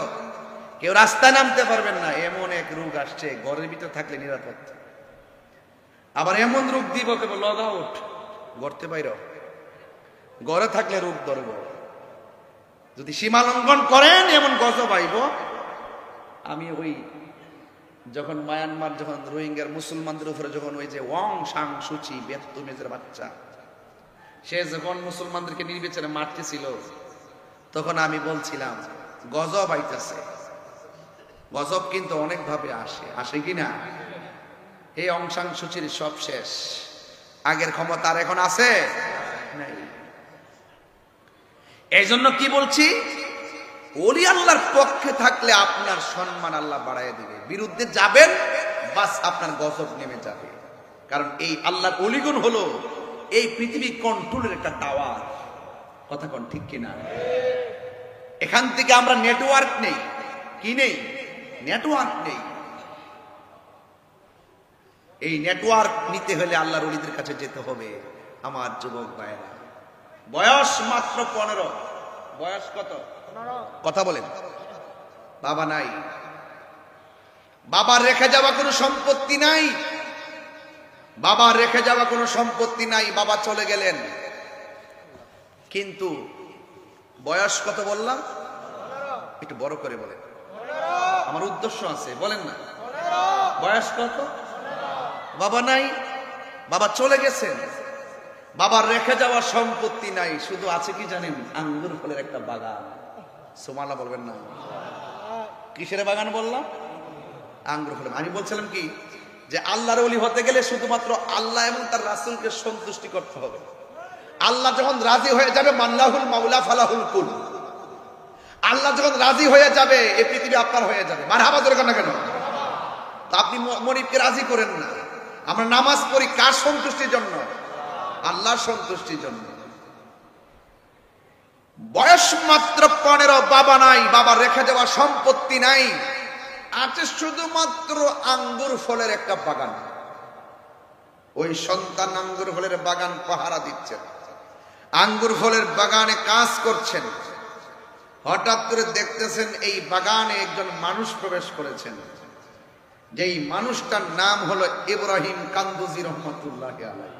কেউ রাস্তায় নামতে পারবেন না, এমন এক রোগ আসছে, ঘরের ভিতরে থাকলে নিরাপদ। আবার এমন রোগ দিব কেবল লগ আউট, গড়তে বাইর, ঘরে থাকলে রোগ ধরব। যদি সীমা লঙ্ঘন করেন এমন গজব আইব। আমি ওই যখন মায়ানমার, যখন রোহিঙ্গার মুসলমানদের উপরে যখন ওই যে ওয়াং সাং সুচি বেত্তুমেজের বাচ্চা, সে যখন মুসলমানদেরকে নির্বিচারে মারতেছিল, তখন আমি বলছিলাম গজব আইতেছে। গজব কিন্তু অনেক ভাবে আসে, আসে কিনা? এই অং সাং সুচির সব শেষ, আগের ক্ষমতা আর এখন আছে নাই। এই জন্য কি বলছি, ওলি আল্লাহর পক্ষে থাকলে আপনার সম্মান আল্লাহ বাড়ায় দিবে, বিরুদ্ধে যাবেন বাস আপনার গজব নেমে যাবে। কারণ এই আল্লাহর অলিগুণ হলো এই পৃথিবী কন্ট্রোলের একটা টাওয়ার। কথা কোন ঠিক কিনা? এখান থেকে আমরা নেটওয়ার্ক নেই, কি নেই? নেটওয়ার্ক নেই। এই নেটওয়ার্ক নিতে হলে আল্লাহর ওলিদের কাছে যেতে হবে। আমার যুবক ভাইরা, বয়স মাত্র 15, বয়স কত? কথা বলেন। বাবা নাই, বাবার রেখে যাওয়া কোনো সম্পত্তি নাই, বাবার রেখে যাওয়া কোনো সম্পত্তি নাই, বাবা চলে গেলেন। কিন্তু বয়স কত বললাম? একটু বড় করে বলেন, আমার উদ্দেশ্য আছে, বলেন না। বয়স কত? বাবা নাই, বাবা চলে গেছেন, বাবার রেখে যাওয়া সম্পত্তি নাই, শুধু আছে কি জানেন? আঙ্গুর ফলের একটা বাগান। সুবহানাল্লাহ বলবেন না? কিসের বাগান বললাম? আঙ্গুর ফলের। আমি বলছিলাম কি, যে আল্লাহর ওলি হতে গেলে শুধুমাত্র আল্লাহ এবং তার রাসূলকে সন্তুষ্টি করতে হবে। আল্লাহ যখন রাজি হয়ে যাবে, মাল্লাহুল মাওলা ফালাহুল কুল, আল্লাহ যখন রাজি হয়ে যাবে এই পৃথিবী আপনার হয়ে যাবে। মারহাবা দরকার না কেন? তা আপনি মনিবকে রাজি করেন না। আমরা নামাজ পড়ি কার সন্তুষ্টির জন্য? আল্লাহর সন্তুষ্টির জন্য। বয়স মাত্র 15, বাবা নাই, বাবা রেখে যাওয়া সম্পত্তি নাই, আছে শুধুমাত্র আঙ্গুর ফলের একটা বাগান। ওই সন্তান আঙ্গুর ফলের বাগান পাহারা দিচ্ছেন, আঙ্গুর ফলের বাগানে কাজ করছেন। হঠাৎ করে দেখতেছেন এই বাগানে একজন মানুষ প্রবেশ করেছেন, যেই মানুষটার নাম হলো ইব্রাহিম কান্দুজি রহমাতুল্লাহি আলাইহি।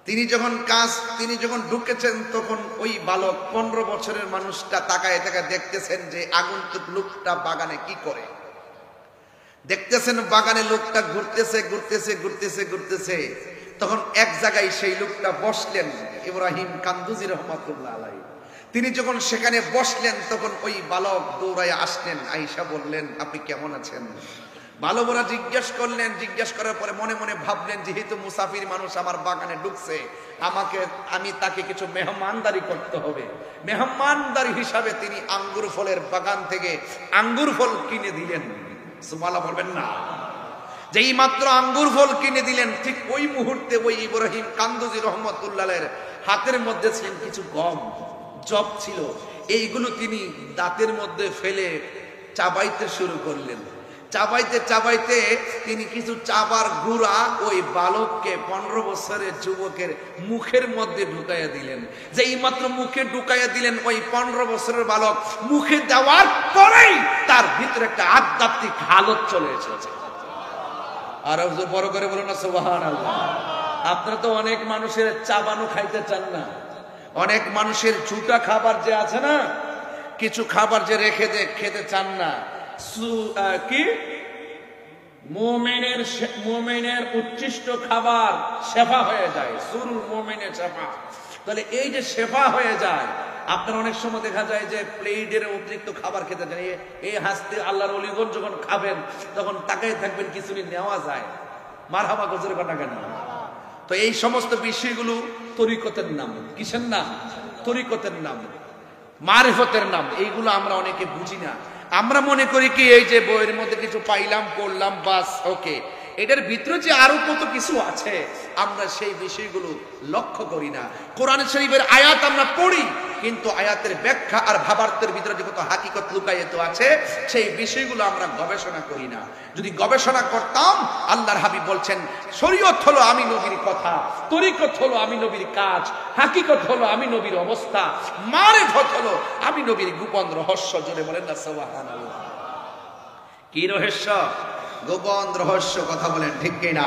তিনি যখন ঢুকেছেন তখন ওই বালক 15 বছরের মানুষটা তাকায় তাকায় দেখতেছেন যে আগন্তুক লোকটা বাগানে কি করে। দেখতেছেন বাগানে লোকটা ঘুরতেছে ঘুরতেছে ঘুরতেছে ঘুরতেছে। তখন এক জায়গায় সেই লোকটা বসলেন, ইব্রাহিম কান্দুজি রহমাতুল্লাহ আলাইহি। তিনি যখন সেখানে বসলেন তখন ওই বালক দৌড়ায় আসলেন, আয়েশা বললেন আপনি কেমন আছেন? বালকরা জিজ্ঞেস করলেন, জিজ্ঞেস করার পরে মনে মনে ভাবলেন যেহেতু মুসাফির মানুষ আমার বাগানে ঢুকছে, আমি তাকে কিছু মেহমানদারি করতে হবে। মেহমানদারি হিসাবে তিনি আঙ্গুর ফলের বাগান থেকে আঙ্গুর ফল কিনে দিলেন। সুবহানাল্লাহ বলবেন না? যেই মাত্র আঙ্গুর ফল কিনে দিলেন, ঠিক ওই মুহূর্তে ওই ইব্রাহিম কান্দুজি রহমাতুল্লাহের হাতের মধ্যে ছিলেন কিছু গম, জব ছিল। এইগুলো তিনি দাঁতের মধ্যে ফেলে চাবাইতে শুরু করলেন। চাবাইতে চাবাইতে তিনি কিছু চাবার গুঁড়া ওই বালককে, 15 বছরের যুবকের মুখের মধ্যে ঢুকাইয়া দিলেন। যেই মাত্র মুখে ঢুকাইয়া দিলেন, ওই 15 বছরের বালক মুখে দেওয়ার পরেই তার ভিতরে একটা আধ্যাত্মিক হালত চলে এসেছে। আর বড় করে বলুন না সুবহানাল্লাহ। আপনারা তো অনেক মানুষের চাবানো খাইতে চান না, অনেক মানুষের ঝুটা খাবার যে আছে না, কিছু খাবার যে রেখে খেতে চান না। কি মুমিনের উচ্ছিষ্ট খাবার শেফা হয়ে যায়, সুরুল মুমিনের শেফা। তাহলে এই যে শেফা হয়ে যায়, আপনার অনেক সময় দেখা যায় যে প্লেটের অতিরিক্ত খাবার খেতে চান, এই হাসতে আল্লাহর ওলিগণ যখন খাবেন তখন তাকাই থাকবেন কিছু নেওয়া যায়। মারহাবা গজরে কথা কেন? তো এই সমস্ত বিষয়গুলো তরিকতের নাম। কিসের নাম? তরিকতের নাম, মারিফতের নাম। এইগুলো আমরা অনেকে বুঝি না। আমরা মনে করি কি এই যে বইয়ের মধ্যে কিছু পাইলাম পড়লাম বাস ওকে, এটার ভিতরে যে আরো কত কিছু আছে আমরা সেই বিষয়গুলো লক্ষ্য করি না। কোরআন শরীফের আয়াত আমরা পড়ি, কিন্তু আয়াতের ব্যাখ্যা আর ভাবার্থের ভিতরে যে কত হাকিকত লুকায়িত আছে সেই বিষয়গুলো আমরা গবেষণা করি না। যদি গবেষণা করতাম, আল্লাহর হাবিব বলছেন শরীয়ত হলো আমি নবীর কথা, তরিকত হলো আমি নবীর কাজ, হাকিকত হলো আমি নবীর অবস্থা, মারিফত হলো আমি নবীর গোপন রহস্য। জোরে বলেন না সুবহানাল্লাহ। কি রহস্য? গোপন রহস্য। কথা বলেন ঠিক কিনা?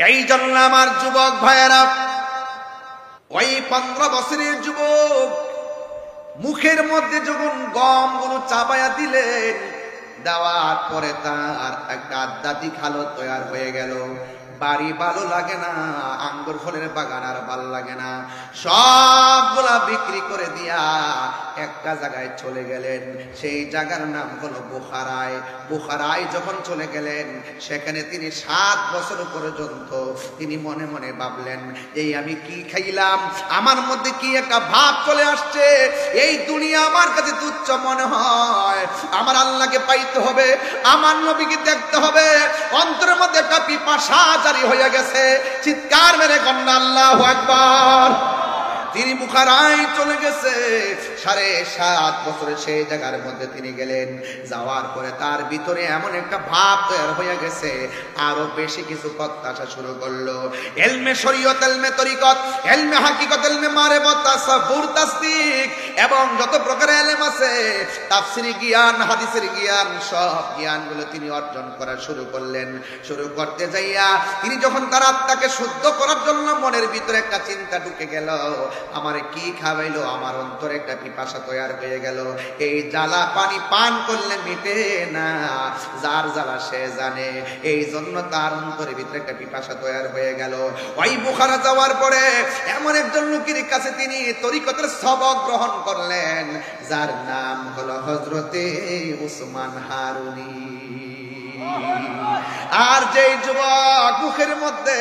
এই জন্য আমার যুবক ভাইয়েরা, ওই 15 বছরের যুবক মুখের মধ্যে যখন গমগুলো চাপায়া দিলেন, দেওয়ার পরে তার একটা আধ্যাত্মিক হালত তৈরি হয়ে গেল। বাড়ি ভালো লাগে না, আঙ্গুর ফলের বাগান আর ভালো লাগে না, সবগুলা বিক্রি করে দিয়া একটা জায়গায় চলে গেলেন। সেই জায়গার নাম হলো বুখারায়। বুখারায় যখন চলে গেলেন, সেখানে তিনি 7 বছর পর্যন্ত তিনি মনে মনে ভাবলেন, এই আমি কি খাইলাম, আমার মধ্যে কি একটা ভাব চলে আসছে, এই দুনিয়া আমার কাছে তুচ্ছ মনে হয়, আমার আল্লাহকে পাইতে হবে, আমার নবীকে দেখতে হবে। অন্তরের মধ্যে একটা পিপাসা জারি হয়ে গেছে। চিৎকার মেরে কন্যা আল্লাহু আকবার। তিনি বুখারায় চলে গেছে। 7.5 বছরে সেই জায়গার মধ্যে তিনি গেলেন। যাওয়ার পরে তার ভিতরে এমন একটা ভাব তৈরি হয়ে গেছে, আরো বেশি কিছু করতে আসা শুরু করলো। ইলমে শরীয়ত, ইলমে তরিকত, ইলমে হাকিকত, ইলমে মারিফত, তাসাব্বুর, তাসদিক এবং যত প্রকারের ইলম আছে, তাফসীরি জ্ঞান, হাদিসের জ্ঞান, সব জ্ঞানগুলো তিনি অর্জন করা শুরু করলেন। শুরু করতে যাইয়া তিনি যখন তার আত্মাকে শুদ্ধ করার জন্য মনের ভিতরে একটা চিন্তা ঢুকে গেল, আমারে কি খাওয়াইলো, আমার অন্তরে একটা পিপাসা তৈরি হয়ে গেল। এই জ্বালা পানি পান করলে মিটে না, যার জ্বালা সে জানে। এই জন্য তার অন্তরের ভিতরে একটা পিপাসা তৈরি হয়ে গেল। ওই বুখারা যাওয়ার পরে এমন একজন লোকের কাছে তিনি তরিকতের সবক গ্রহণ করলেন, যার নাম হলো হযরতে উসমান হারুনি। আর যেই যুবক মুখের মধ্যে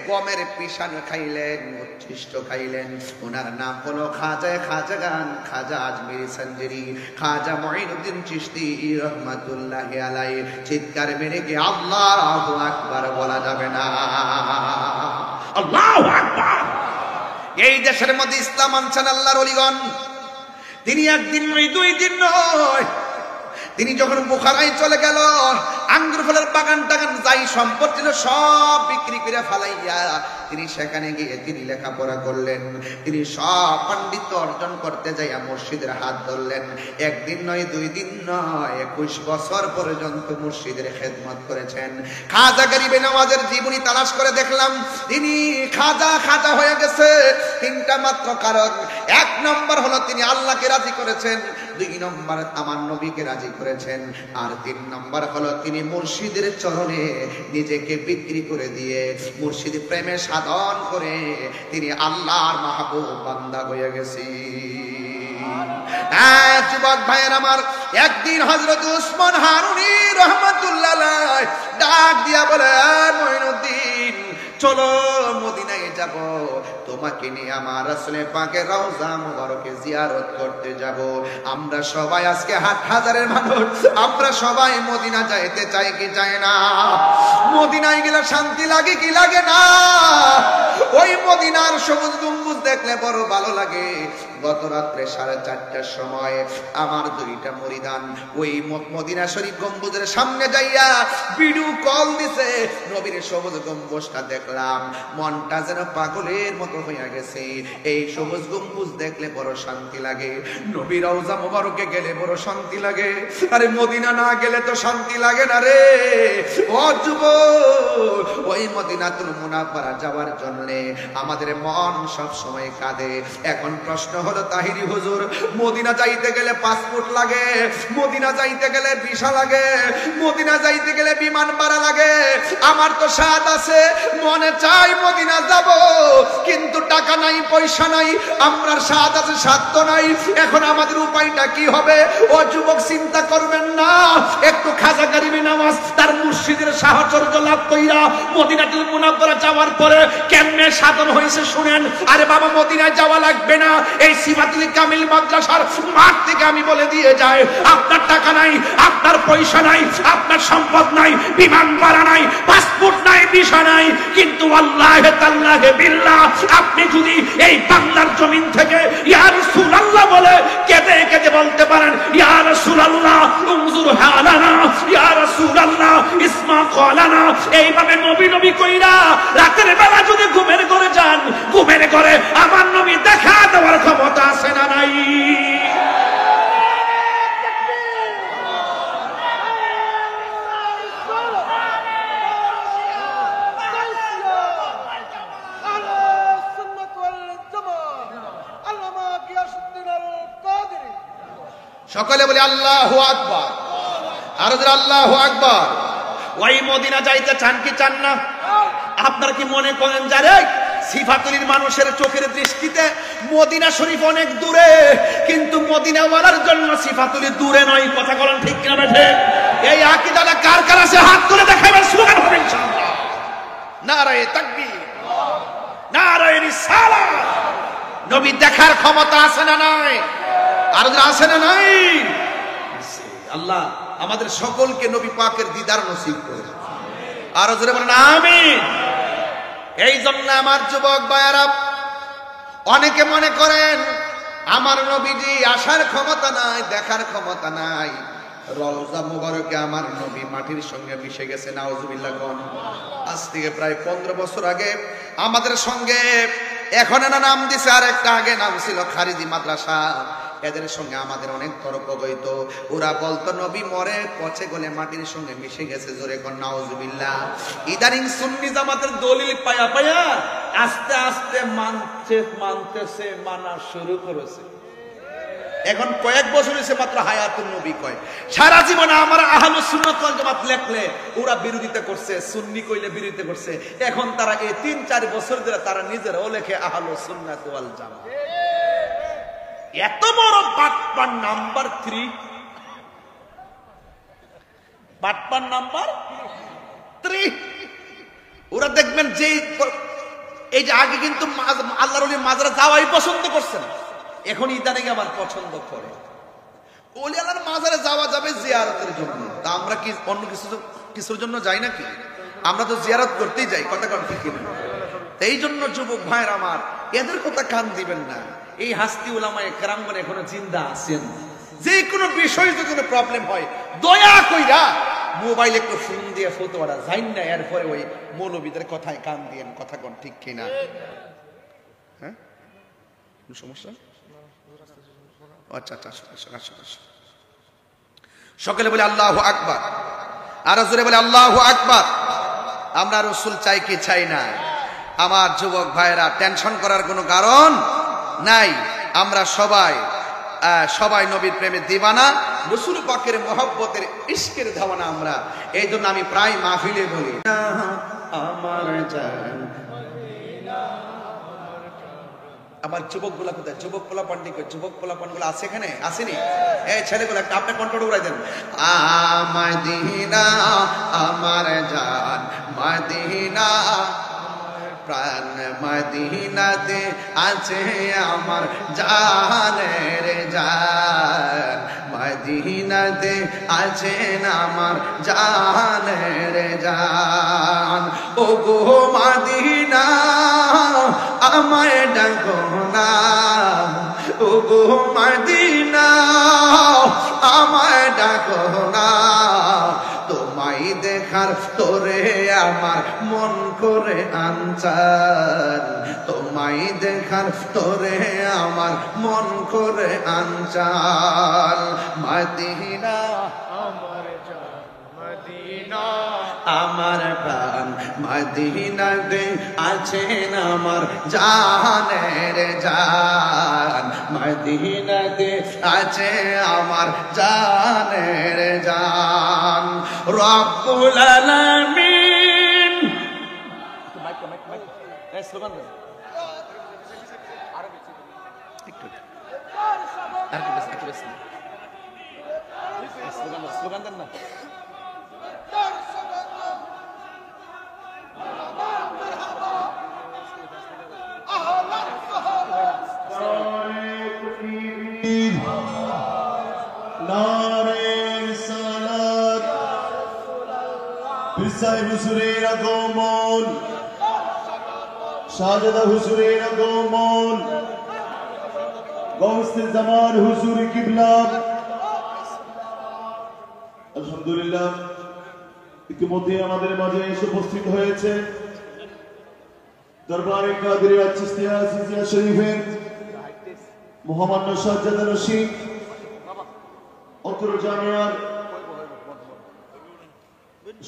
গমের পিষানো খাইলেন, উচ্ছিষ্ট খাইলেন, ওনার নাম হলো খাজাগান, খাজা আজমিরি সঞ্জরি, খাজা মুঈনুদ্দিন চিশতি রহমাতুল্লাহি আলাইহি। চিৎকার মেরে কি আল্লাহু আকবার বলা যাবে না? আল্লাহু আকবার। এই দেশের মধ্যে ইসলাম আনছেন আল্লাহর ওলিগণ। তিনি একদিন নয়, 2 দিন নয়, তিনি যখন বুখারায় চলে গেল, আঙ্গুর ফলের বাগান টাগান যাই সম্পদ ছিল সব বিক্রি করে ফেলাইয়া তিনি সেখানে গিয়ে তিনি লেখাপড়া করলেন। তিনি সব পাণ্ডিত্য অর্জন করতে যাইয়া মুর্শিদের হাত ধরলেন। একদিন নয়, 2 দিন নয়, 21 বছর পর্যন্ত মুর্শিদের খেদমত করেছেন। খাজা গরিবে নওয়াজের জীবনী তালাশ করে দেখলাম, তিনি খাজা হয়ে গেছে 3টা মাত্র কারণ। 1 নম্বর হলো তিনি আল্লাহকে রাজি করেছেন, 2 নম্বর আমার নবীকে রাজি করেছেন, আর 3 নম্বর হলো তিনি মুর্শিদের চরণে নিজেকে বিক্রি করে দিয়ে মুর্শিদ প্রেমে সাধন করে তিনি আল্লাহর মাহবুব বান্দা হয়ে গেছি। যুবক ভাইয়ের আমার, একদিন হযরত উসমান হারুনি রহমাতুল্লাহ আলাইহি ডাক দিয়া বলে, মুঈনুদ্দিন চলো মদিনায় যাব, তোমাকে নিয়ে আমার রাসূল পাকের রওজা মুবারকে জিয়ারত করতে যাব। আমরা সবাই আজকে 8,000 মানুষ, আমরা সবাই মদিনা যাইতে চাই কি চাই না? মদিনায় গেলে শান্তি লাগে কি লাগে না? ওই মদিনার সবুজ গম্বুজ দেখলে বড় ভালো লাগে। গত রাত্রে 4:30টার সময় আমার 2টা মুরিদান ওই মদিনা শরীফ গম্বুজের সামনে যাইয়া ভিডিও কল দিছে। নবীর সবুজ গম্বুজটা দেখলাম, মনটা যেন পাগলের মতো হইয়া গেছে। এই সবুজ গম্বুজ দেখলে বড় শান্তি লাগে, নবীর রওজা মুবারকে গেলে বড় শান্তি লাগে। আরে মদিনা না গেলে তো শান্তি লাগে না রে। ও যুবক, ওই মদিনাতুল মুনাওয়ারা যাওয়ার জন্য আমাদের মন সব সময় কাঁদে। এখন প্রশ্ন হলো, তাহিরি হুজুর, মদিনা যাইতে গেলে পাসপোর্ট লাগে, মদিনা যাইতে গেলে ভিসা লাগে, মদিনা যাইতে গেলে বিমান ভাড়া লাগে। আমার তো স্বাদ আছে, মনে চাই মদিনা যাব, কিন্তু টাকা নাই, পয়সা নাই। আমরার স্বাদ আছে, স্বাদ তো নাই। এখন আমাদের উপায়টা কি হবে? ও যুবক, চিন্তা করবেন না, একটু খাজা গরিবে নওয়াজ তার মুর্শিদের সাহচর্য লাভ কইরা মদিনাতুল মুনাওয়ারা যাওয়ার পরে কেমনে সাধন হয়েছে শুনেন। আরে বাবা, মদিনায় যাওয়া লাগবে না, এই সিফাতুল কামিল মাদ্রাসার মাঠ থেকে আমি বলে দিয়ে যাই, আপনার টাকা নাই, আপনার পয়সা নাই, আপনার সম্পদ নাই, বিমান ভাড়া নাই, পাসপোর্ট নাই, ভিসা নাই, কিন্তু আল্লাহে তাআলাহে বিল্লাহ আপনি যদি এই বাংলার জমিন থেকে ইয়া রাসূলুল্লাহ বলে কেঁদে কেঁদে বলতে পারেন, ইয়া রাসূলুল্লাহ উনজুর হালানা, ইয়া রাসূলুল্লাহ ইসমা ক্বালানা, এইভাবে নবী নবী কইরা রাতের বেলা যদি ঘুমের ঘরে যান, ঘুমের ঘরে আমার নবী দেখা দেওয়ার ক্ষমতা আছে না নাই? সকলে বলি আল্লাহু আকবার। আর আল্লাহু আকবার। ওই মদিনা যাইতে চান কি চান না? আপনারা কি মনে করেন যারে সিফাতুলির মানুষের চোখের দৃষ্টিতে মদিনা শরীফ অনেক দূরে, কিন্তু মদিনাওয়ালার জন্য সিফাতুলি দূরে নয়? কথা বলেন ঠিক কিনা বেঠে? এই আকীদাটা কার কার আছে হাত তুলে দেখাবেন, স্লোগান হবে ইনশাআল্লাহ। নারায়ে তাকবীর, নারায়ে রিসালাত। নবী দেখার ক্ষমতা আছে না নাই? আর আছে না নাই? আল্লাহ আমাদের সকলকে নবী পাকের দিদার নসিব করে। আর জোরে বলেন আমিন। এই জন্য আমার যুবক ভাইয়েরা, অনেকে মনে করেন আমার নবীজি আসার ক্ষমতা নাই, দেখার ক্ষমতা নাই। রওজা মুবারকে আমার নবী মাটির সঙ্গে মিশে গেছে, নাউজুবিল্লাহ। আজ থেকে প্রায় 15 বছর আগে আমাদের সঙ্গে, এখন না নাম দিছে, আর একটা আগে নাম ছিল খারিজি মাদ্রাসা। এদের সঙ্গে আমাদের অনেক তর্ক হইতো। ওরা বলতো নবী মরে পচে গলে মাটির সঙ্গে মিশে গেছে, জোরে কোন নাউজুবিল্লাহ। ইদানিং সুন্নি জামাতের দলিল পায়া পায়া আস্তে আস্তে মানতেছে, মানা শুরু করেছে। এখন কয়েক বছর হয়েছে মাত্র হায়াতুন নবী কয়। সারা জীবন আমার আহলুস সুন্নাত ওয়াল জামাত লেখলে ওরা বিরোধিতা করছে, সুন্নি কইলে বিরোধিতা করছে। এখন তারা এই 3-4 বছর ধরে তারা নিজেরাও লেখে আহলুস সুন্নাত ওয়াল জামাত। এত বড় বাটপার নাম্বার 3, বাটপার নাম্বার 3। ওরা দেখবেন যে এই যে আগে কিন্তু আল্লাহর ওলির মাজারে যাওয়াই পছন্দ করছে না, এখন ইদানিং আবার পছন্দ করে। ওলি আল্লাহর মাজারে যাওয়া যাবে জিয়ারতের জন্য, তা আমরা কি অন্য কিছুর জন্য যাই নাকি? আমরা তো জিয়ারত করতেই যাই, কথা কন ঠিক না? এই জন্য যুবক ভাইয়ের আমার, এদের কথা কান দিবেন না। এই হাস্তি উলামায়ে কেরামগণ এখনো জিন্দা আছেন। যে কোনো বিষয় যদি কোনো প্রবলেম হয়, দয়া কইরা মোবাইলে একটু ফোন দিয়ে ফতোয়াটা যাইন না, এরপরে ওই মৌলবীদের কথায় কান দিয়েন, কথা কন ঠিক কিনা? হ্যাঁ, সমস্যা? আচ্ছা, সকলে বলে আল্লাহু আকবার। আর জোরে বলে আল্লাহু আকবার। আমরা রাসূল চাই কি চাই না? আমার যুবক ভাইরা, টেনশন করার কোনো কারণ নাই। আমরা সবাই নবীর প্রেমে দিওয়ানা, রাসূল পাকের মহব্বতের ইশকের ধাওয়ানা আমরা। এই জন্য আমি প্রায় মাহফিলে বলি, আমার জান। আমার যুবকগুলা কোথায়? যুবক পোলাপান্ডি কই? যুবক পোলাপানগুলো আছে এখানে? আসেনি? এই ছেলেগুলো একটা আপনার কন্ট্রোল উড়াই দেন। মদিনা আমার জান, মদিনা প্রাণ, মদিনাতে আছে আমার জানের জান, মদিনাতে আছেন আমার জানের জান। ও গো মদিনা আমায় ডাকো না, ও গো মদিনা আমায় ডাকো না। তোমায় দেখার তোরে আমার মন করে আনচান, তোমায় দেখার তোরে আমার মন করে আনচান। মদিনা আমার জান, মদিনা আমার প্রাণ, মদিনাতে আছেন আমার জানের জান, মদিনাতে আছে আমার জানের জান। রব্বুল আলামিন। স্লোগান দেন, স্লোগান দেন না। সাহেব হুজুরের আগমন, শাহজাদা হুজুরের আগমন, গৌসে জামান হুজুর কিবলা। আলহামদুলিল্লাহ, ইতিমধ্যে আমাদের মাঝে এসে উপস্থিত হয়েছে দরবারে কাদেরিয়া চিশতিয়া আজিজিয়া শরীফের মহামান্য শাহজাদা রশিদ অত্র জামিয়ার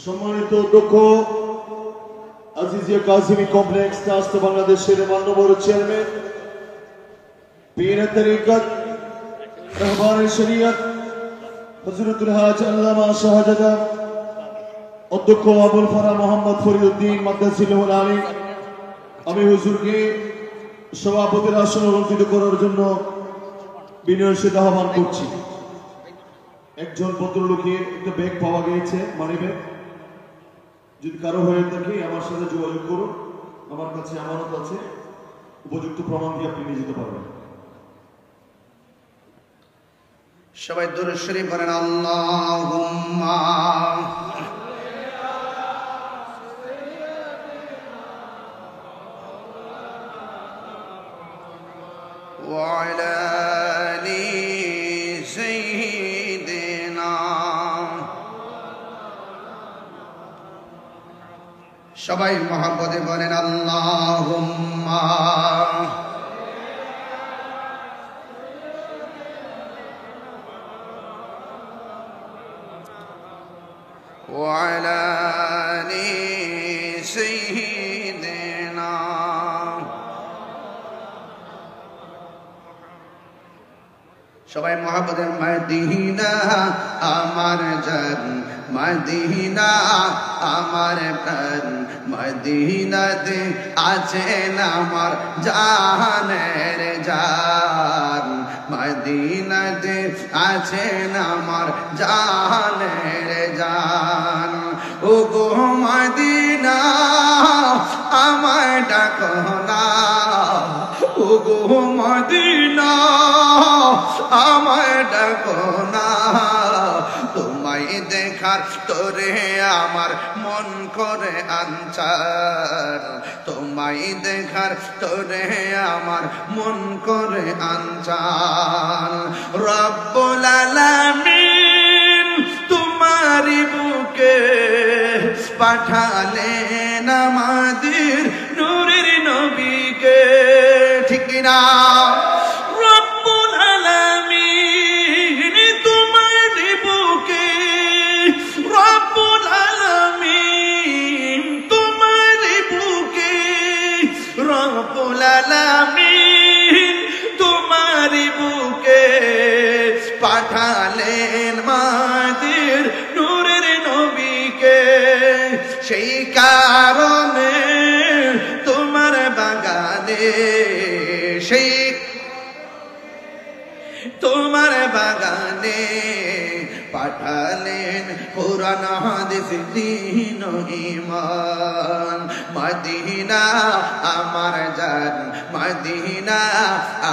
সম্মানিত অধ্যক্ষ, আজিজিয়া কাসিমি কমপ্লেক্স ট্রাস্ট বাংলাদেশের মাননীয় চেয়ারম্যান, পীর তরিকত, রাহবারে শরীয়ত হযরতুল হাজ আল্লামা শাহজাদা অধ্যক্ষ আবুল ফারা মোহাম্মদ ফরিদউদ্দিন মাদ্দাসিল্লাহুল আলী, আমি হুজুরকে সভাপতির আসন অলঙ্কৃত করার জন্য বিনয়ের সাথে আহ্বান করছি। একজন ভদ্রলোকের একটা ব্যাগ পাওয়া গিয়েছে, মানি ব্যাগ। যদি কারো হয়ে থাকে আমার সাথে যোগাযোগ করুন, আমার কাছে আমানত আছে, উপযুক্ত প্রমাণ দিয়ে আপনি নিয়ে যেতে পারবেন। সবাই দুরূদ শরীফ পড়েন। আল্লাহুম্মা ওয়া আলা আলি সাইয়্যিদিনা। সবাই মহব্বতে বলেন আল্লাহুম্মা وعلى آل سيدنا। সবাই মহব্বতের মদিনা আমার জান, মদিনা আমার প্রাণ, মদিনাতে আছেন আমার জানের জান, মদিনাতে আছেন আমার জানের জান। ও গো মদিনা আমায় ডাকো না, ও গো মদিনা আমায় ডাকো না, তোমায় দেখার তোরে আমার মন করে আনচার, তোমায় দেখার তোরে আমার মন করে আনচার। রব্বুল আলামিন তোমারি বুকে পাঠালেন আমাদের নূরের নবীকে, ঠিক না? রব্বুল আলামিন তোমারি বুকে, রব্বুল আলামিন তোমারি বুকে, রব্বুল আলামিন তোমারি বুকে পাঠালেন আমাদের নূরের নবীকে। সেই কারণে তোমার বাগানে, সেই তোমার বাগানে পাঠালেন কোরআন হাদিস দ্বীন ও ঈমান। মদিনা আমার জান, মদিনা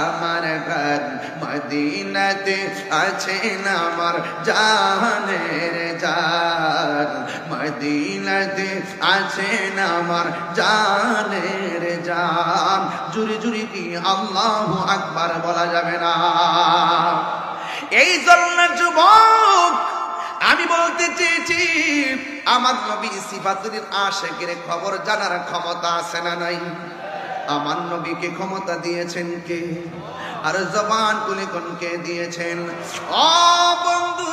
আমার ঘর, মদিনাতে আছেন আমার জানের জান, মদিনাতে আছেন আমার জানের জান। জুরি জুরি কি আল্লাহু আকবার বলা যাবে না? এই জন্য যুবক আমি বলতে চেয়েছি, আমার নবী সিফাতুল আশিকের খবর জানার ক্ষমতা আছে না নাই? আমার নবীকে ক্ষমতা দিয়েছেন কে? আর জবান খুলে কোনকে দিয়েছেন? ও বন্ধু,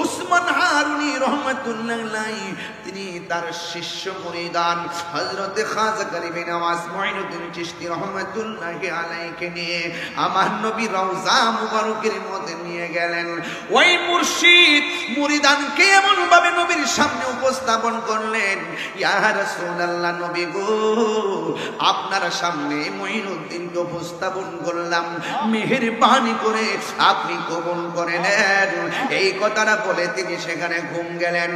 উসমান হারুনি রহমাতুল্লাহ আলাইহি তিনি তার শিষ্য মুরিদান হযরতে খাজা গরিবে নওয়াজ মুঈনুদ্দিন চিশতি রহমাতুল্লাহ আলাইহিকে নিয়ে আমার নবী রওজা মুবারকের মধ্যে নিয়ে গেলেন। ওই মুর্শিদ মুরিদানকে এমন ভাবে নবীর সামনে উপস্থাপন করলেন, ইয়া রাসূলুল্লাহ, নবী গো, আপনার সামনে মুঈনুদ্দিনকে উপস্থাপন করলাম, মেহেরবানি করে আপনি কবুল করে নেন। এই কথাটা বলে তিনি সেখানে ঘুম গেলেন।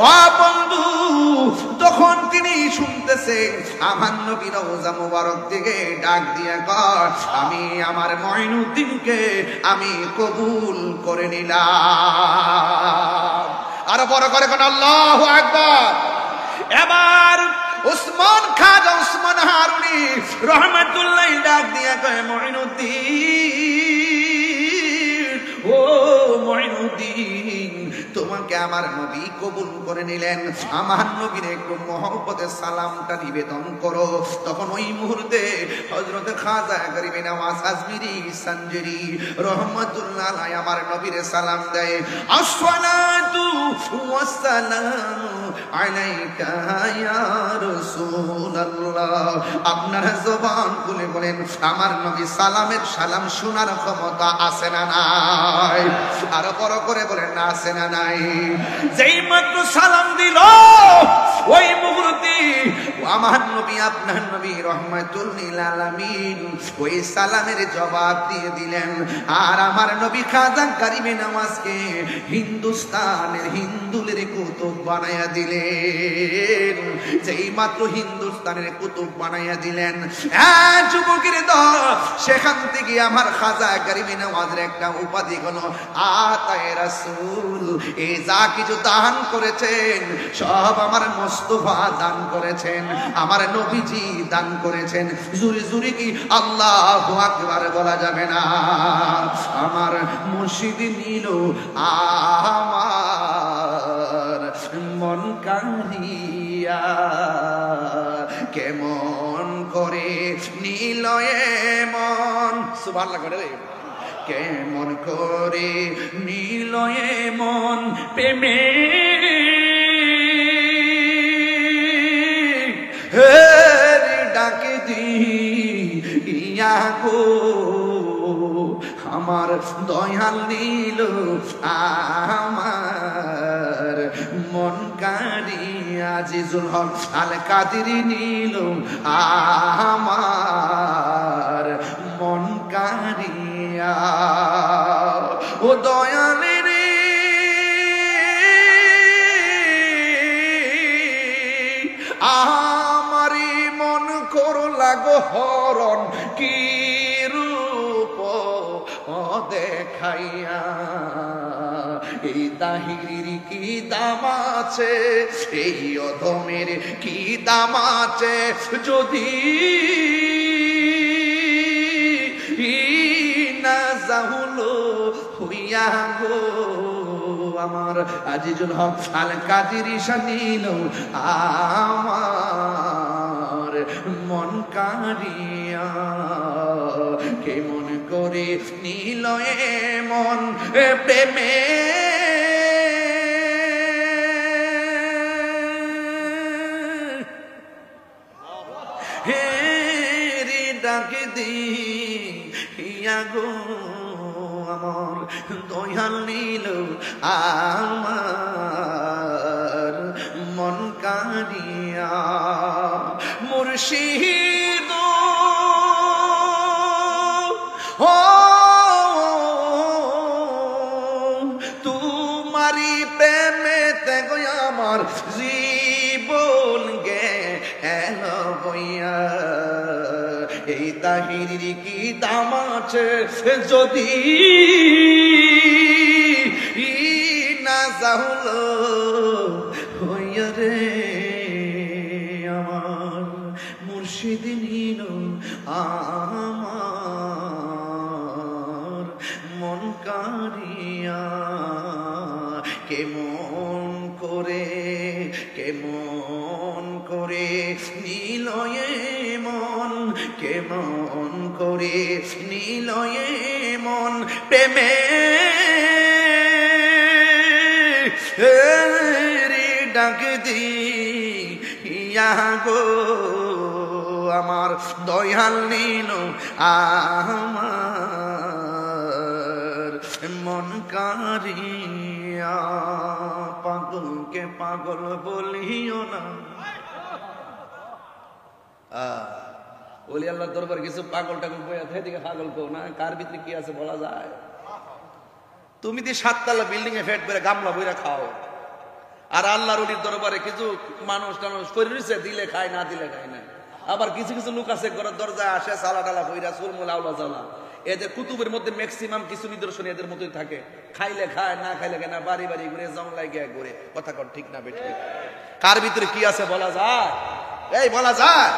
ও বন্ধু, তখন তিনি শুনতেছেন আমার নবী রওজা মুবারক থেকে ডাক দিয়ে কর, আমি আমার মুঈনুদ্দিনকে আমি কবুল করে নিলাম। আর বড় করে কোন আল্লাহু আকবার। এবার উসমান খাজা উসমান হারুনি রহমাতুল্লাহ ডাক দিয়া কয়, মুঈনুদ্দিন, ও মুঈনুদ্দিন, তোমাকে আমার নবী কবুল করে নিলেন, আমার নবীর একটু মহব্বতের সালামটা নিবেদন করো। তখন ওই মুহূর্তে হযরত খাজা গরিবে নওয়াজ আজমিরি সঞ্জরি রহমাতুল্লাহ আলাইহি আমার নবীর সালাম দেয়, আসসালাতু ওয়াসসালামু আলাইকা ইয়া রাসূলুল্লাহ। আপনারা জবান খুলে বলেন আমার নবী সালামের সালাম শোনার ক্ষমতা আছে না নাই? আরো বড় করে বলেন না আছে না নাই? যেই মাত্র সালাম দিল ওই মুহূর্তে আমার নবী আপনার নবী রাহমাতুল লিল আলামিন ওই সালামের জবাব দিয়ে দিলেন। আর আমার নবী খাজা গরিবে নওয়াজকে হিন্দুস্তানের হিন্দুদের কুতুব বানায়া দিলেন। যেই মাত্র হিন্দুস্তানের কুতুব বানায়া দিলেন, যুবকের দল সেখান থেকে আমার খাজা গরিবে নওয়াজের একটা উপাধি হলো আতায়ে রাসূল। এই যা কিছু দান করেছেন সব আমার মুস্তাফা দান করেছেন, আমার নবীজি দান করেছেন। জুরি জুরি কি আল্লাহু আকবার বলা যাবে না? আমার মুর্শিদ নিল আমার মন কাঁদিয়া, কেমন করে নিল মন, সুবহানাল্লাহ করে রে, কেমন করে নিল মন প্রেমে ডাকে দিয়া গো, আমার দয়াল নিল আমার মন কারিয়া। আজিজুল হক আল কাদেরী নিল আমার মন কারিয়া। ও দয়ালে রে আমারি মন করলা গো হরণ, কি রূপ দেখাইয়া। এই তাহিরির কি দাম আছে, এই অধমের কি দাম আছে, যদি না যাহুলো হইয়া গো আমার আজিজুল হক আল কাদেরী নিল আমার মন কারিয়া। কেমন করে নিল মন প্রেমে হেরি ডাকে দিয়া গো, আমার দয়াল নিল আমার মন কারিয়া। মুর্শিদ ও তোমারি প্রেমেতে গো আমার জীবন গেল বইয়া। এই তাহিরির কি দাম আছে, যদি না যাহুলো হইয়া রে আমার মুর্শিদ নিল আমার মন কারিয়া। কেমন করে নিল মন, কেমন করে নিল মন প্রেমে ডাক দিয়া গো, আমার দয়াল নিল আমার মন কারিয়া। পাগলকে পাগল বলিও না, ওলি আল্লাহর দরবার কিছু পাগল টাগল বইয়া থেকে পাগল কেউ না, কার ভিতরে কি আছে বলা যায়? তুমি দি 7 তলা বিল্ডিং এ ফেট করে গামলা বইরা খাও, আর আল্লাহর ওলির দরবারে কিছু মানুষ টানুষ করিছে, দিলে খায় না দিলে খায় না। আবার কিছু কিছু লোক আছে ঘরের দরজা আসে সালা টালা বইরা চুলমুল আউলা জ্বালা। এদের কুতুবের মধ্যে ম্যাক্সিমাম কিছু নিদর্শন এদের মধ্যেই থাকে, খাইলে খায় না খাইলে খায় না, বাড়ি বাড়ি ঘুরে জংলায় গিয়ে ঘুরে। কথা কর ঠিক না বেঠিক? কার ভিতরে কি আছে বলা যায়? এই বলা যায়?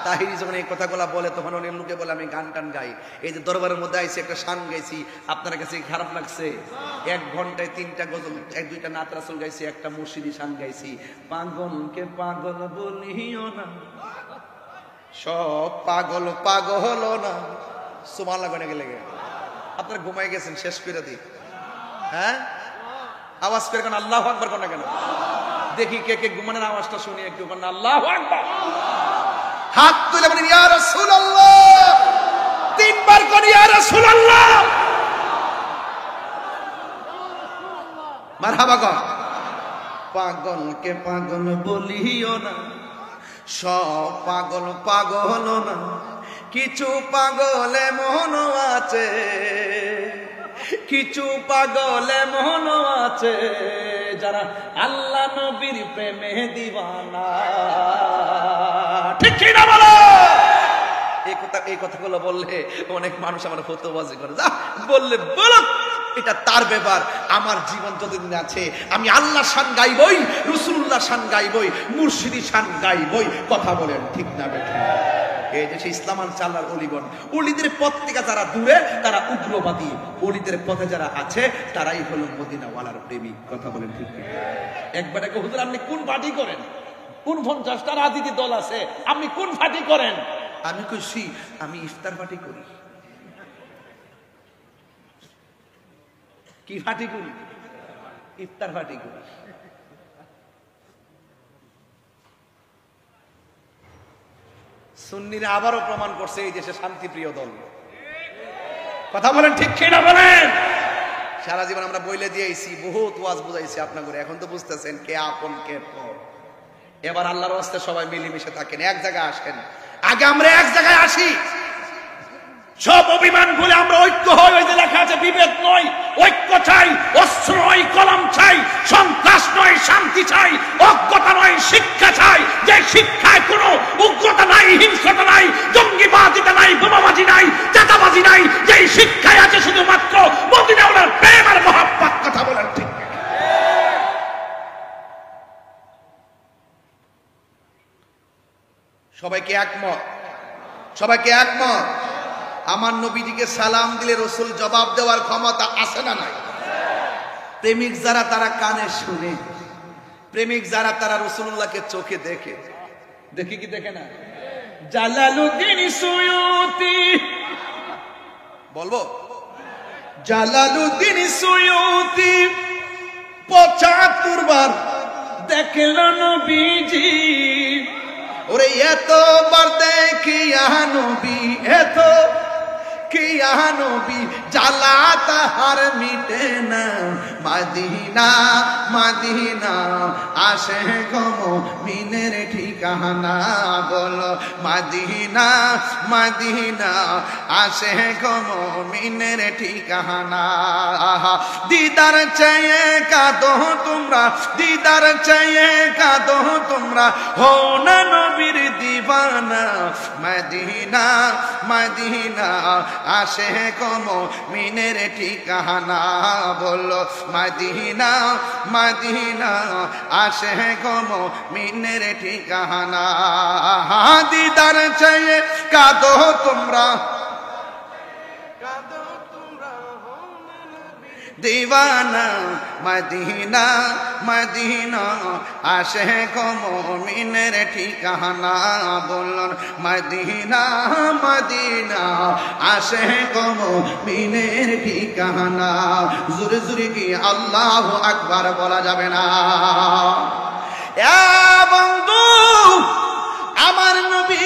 তাহিরি যখন এই কথাগুলা বলে তখন অনেক লোকে বলে আমি গান টান গাই। এই যে দরবারের মধ্যে আইসি একটা শান গাইছি, আপনার কাছে খারাপ লাগছে? 1 ঘন্টায় 3টা গজল, 1-2টা নাত রাসূল গাইছি, একটা মুর্শিদি শান গাইছি। পাগলকে পাগল বলিও না, সব পাগল পাগল না। সুবহানাল্লাহ গনে গেলে আপনারা ঘুমাই গেছেন, শেষ করে দিই। হ্যাঁ আওয়াজ করে কেন আল্লাহু আকবার কোন কেন? দেখি কে কে ঘুমানোর আওয়াজটা শুনি একটু বলেন আল্লাহু আকবার। হাত তুলে বলেন ইয়া রাসূলুল্লাহ, তিনবার করে ইয়া রাসূলুল্লাহ, মারহাবা গো। পাগলকে পাগল বলিও না, সব পাগল পাগল না, কিছু পাগল এমন আছে, কিছু পাগল এমন আছে যারা আল্লাহ নবীর প্রেমে দিওয়ানা। ঠিক কি না বলো? এই কথাগুলো বললে অনেক মানুষ আমার ফতোয়াজি করে, যা বললে বলো, এটা তার ব্যাপার। আমার জীবন যতদিন আছে আমি আল্লাহ শান গাইবই, রাসূলুল্লাহ শান গাইবই, মুর্শিদি শান গাইবই। কথা বলেন ঠিক না বেঠিক? এই যে ইসলাম আল্লাহর ওলিগণ, ওলিদের পথ থেকে যারা দূরে তারা উগ্রবাদী, ওলিদের পথে যারা আছে তারাই হলো মদিনাওয়ালার প্রেমিক। কথা বলেন ঠিক না? একবার এক হুজুর আপনি কোন পার্টি করেন? কোন 50টা রাজনীতি দল আছে, আপনি কোন পার্টি করেন? আমি কইছি আমি ইফতার পার্টি করি। কি পার্টি করি? ইফতার পার্টি করি। সুন্নিরা আবারও প্রমাণ করছে এই দেশে শান্তিপ্রিয় দল। কথা বলেন ঠিক কিনা বলেন? সারা জীবন আমরা বইলে দিয়েছি, বহুত ওয়াজ বুঝাইছি আপনাদের, এখন তো বুঝতেছেন কে আপন কে পর। এবার আল্লাহর রাস্তে সবাই মিলেমিশে থাকেন, এক জায়গায় আসেন। আগে আমরা এক জায়গায় আসি, সব অভিমান ভুলে আমরা ঐক্য হই। ওই যে লেখা আছে বিভেদ নয় ঐক্য চাই, অস্ত্র নয় কলম চাই, সন্ত্রাস নয় শান্তি চাই, অজ্ঞতা নয় শিক্ষা চাই, যে শিক্ষায় কোনো উগ্রতা নাই, হিংসতা নাই, জঙ্গিবাজিতা নাই, বোমাবাজি নাই, চাঁদাবাজি নাই, যে শিক্ষায় আছে শুধুমাত্র মদিনাওয়ালার প্রেম আর মহব্বত। কথা বলেন ঠিক? সবাইকে একমত? সবাইকে একমত? আমার নবীজিকে সালাম দিলে রাসূল জবাব দেওয়ার ক্ষমতা আছে না নাই? প্রেমিক যারা তারা কানে শুনে, প্রেমিক যারা তারা রাসূলুল্লাহকে চোখে দেখে। দেখি কি দেখে না? জালালউদ্দিন সুয়ুতি, বলবো জালালউদ্দিন সুয়ুতি 75 বার দেখল নবীজি। ওরে এতবার দেখিয়া নবী, এত কিয়া নবী, জ্বালা তাহার মিটে না। মদিনা মদিনা আসে মুমিনের ঠিকানা, বলো মদিনা মদিনা আসে মুমিনের ঠিকানা। দিদার চেয়ে কাঁদো তোমরা, দিদার চেয়ে কাঁদো তোমরা, হো না নবীর দিওয়ানা। মদিনা মদিনা আসে মুমিনের ঠিকানা, বলো মদিনা মদিনা আসে মুমিনের ঠিকানা। দিদার চেয়ে কাঁদো তোমরা, দিওয়ানা। মদিনা মদিনা আসে মুমিনের ঠিকানা, বলুন মদিনা মদিনা আসে মুমিনের ঠিকানা। জোরে জোরে কি আল্লাহু আকবার বলা যাবে না? বন্ধু, আমার নবী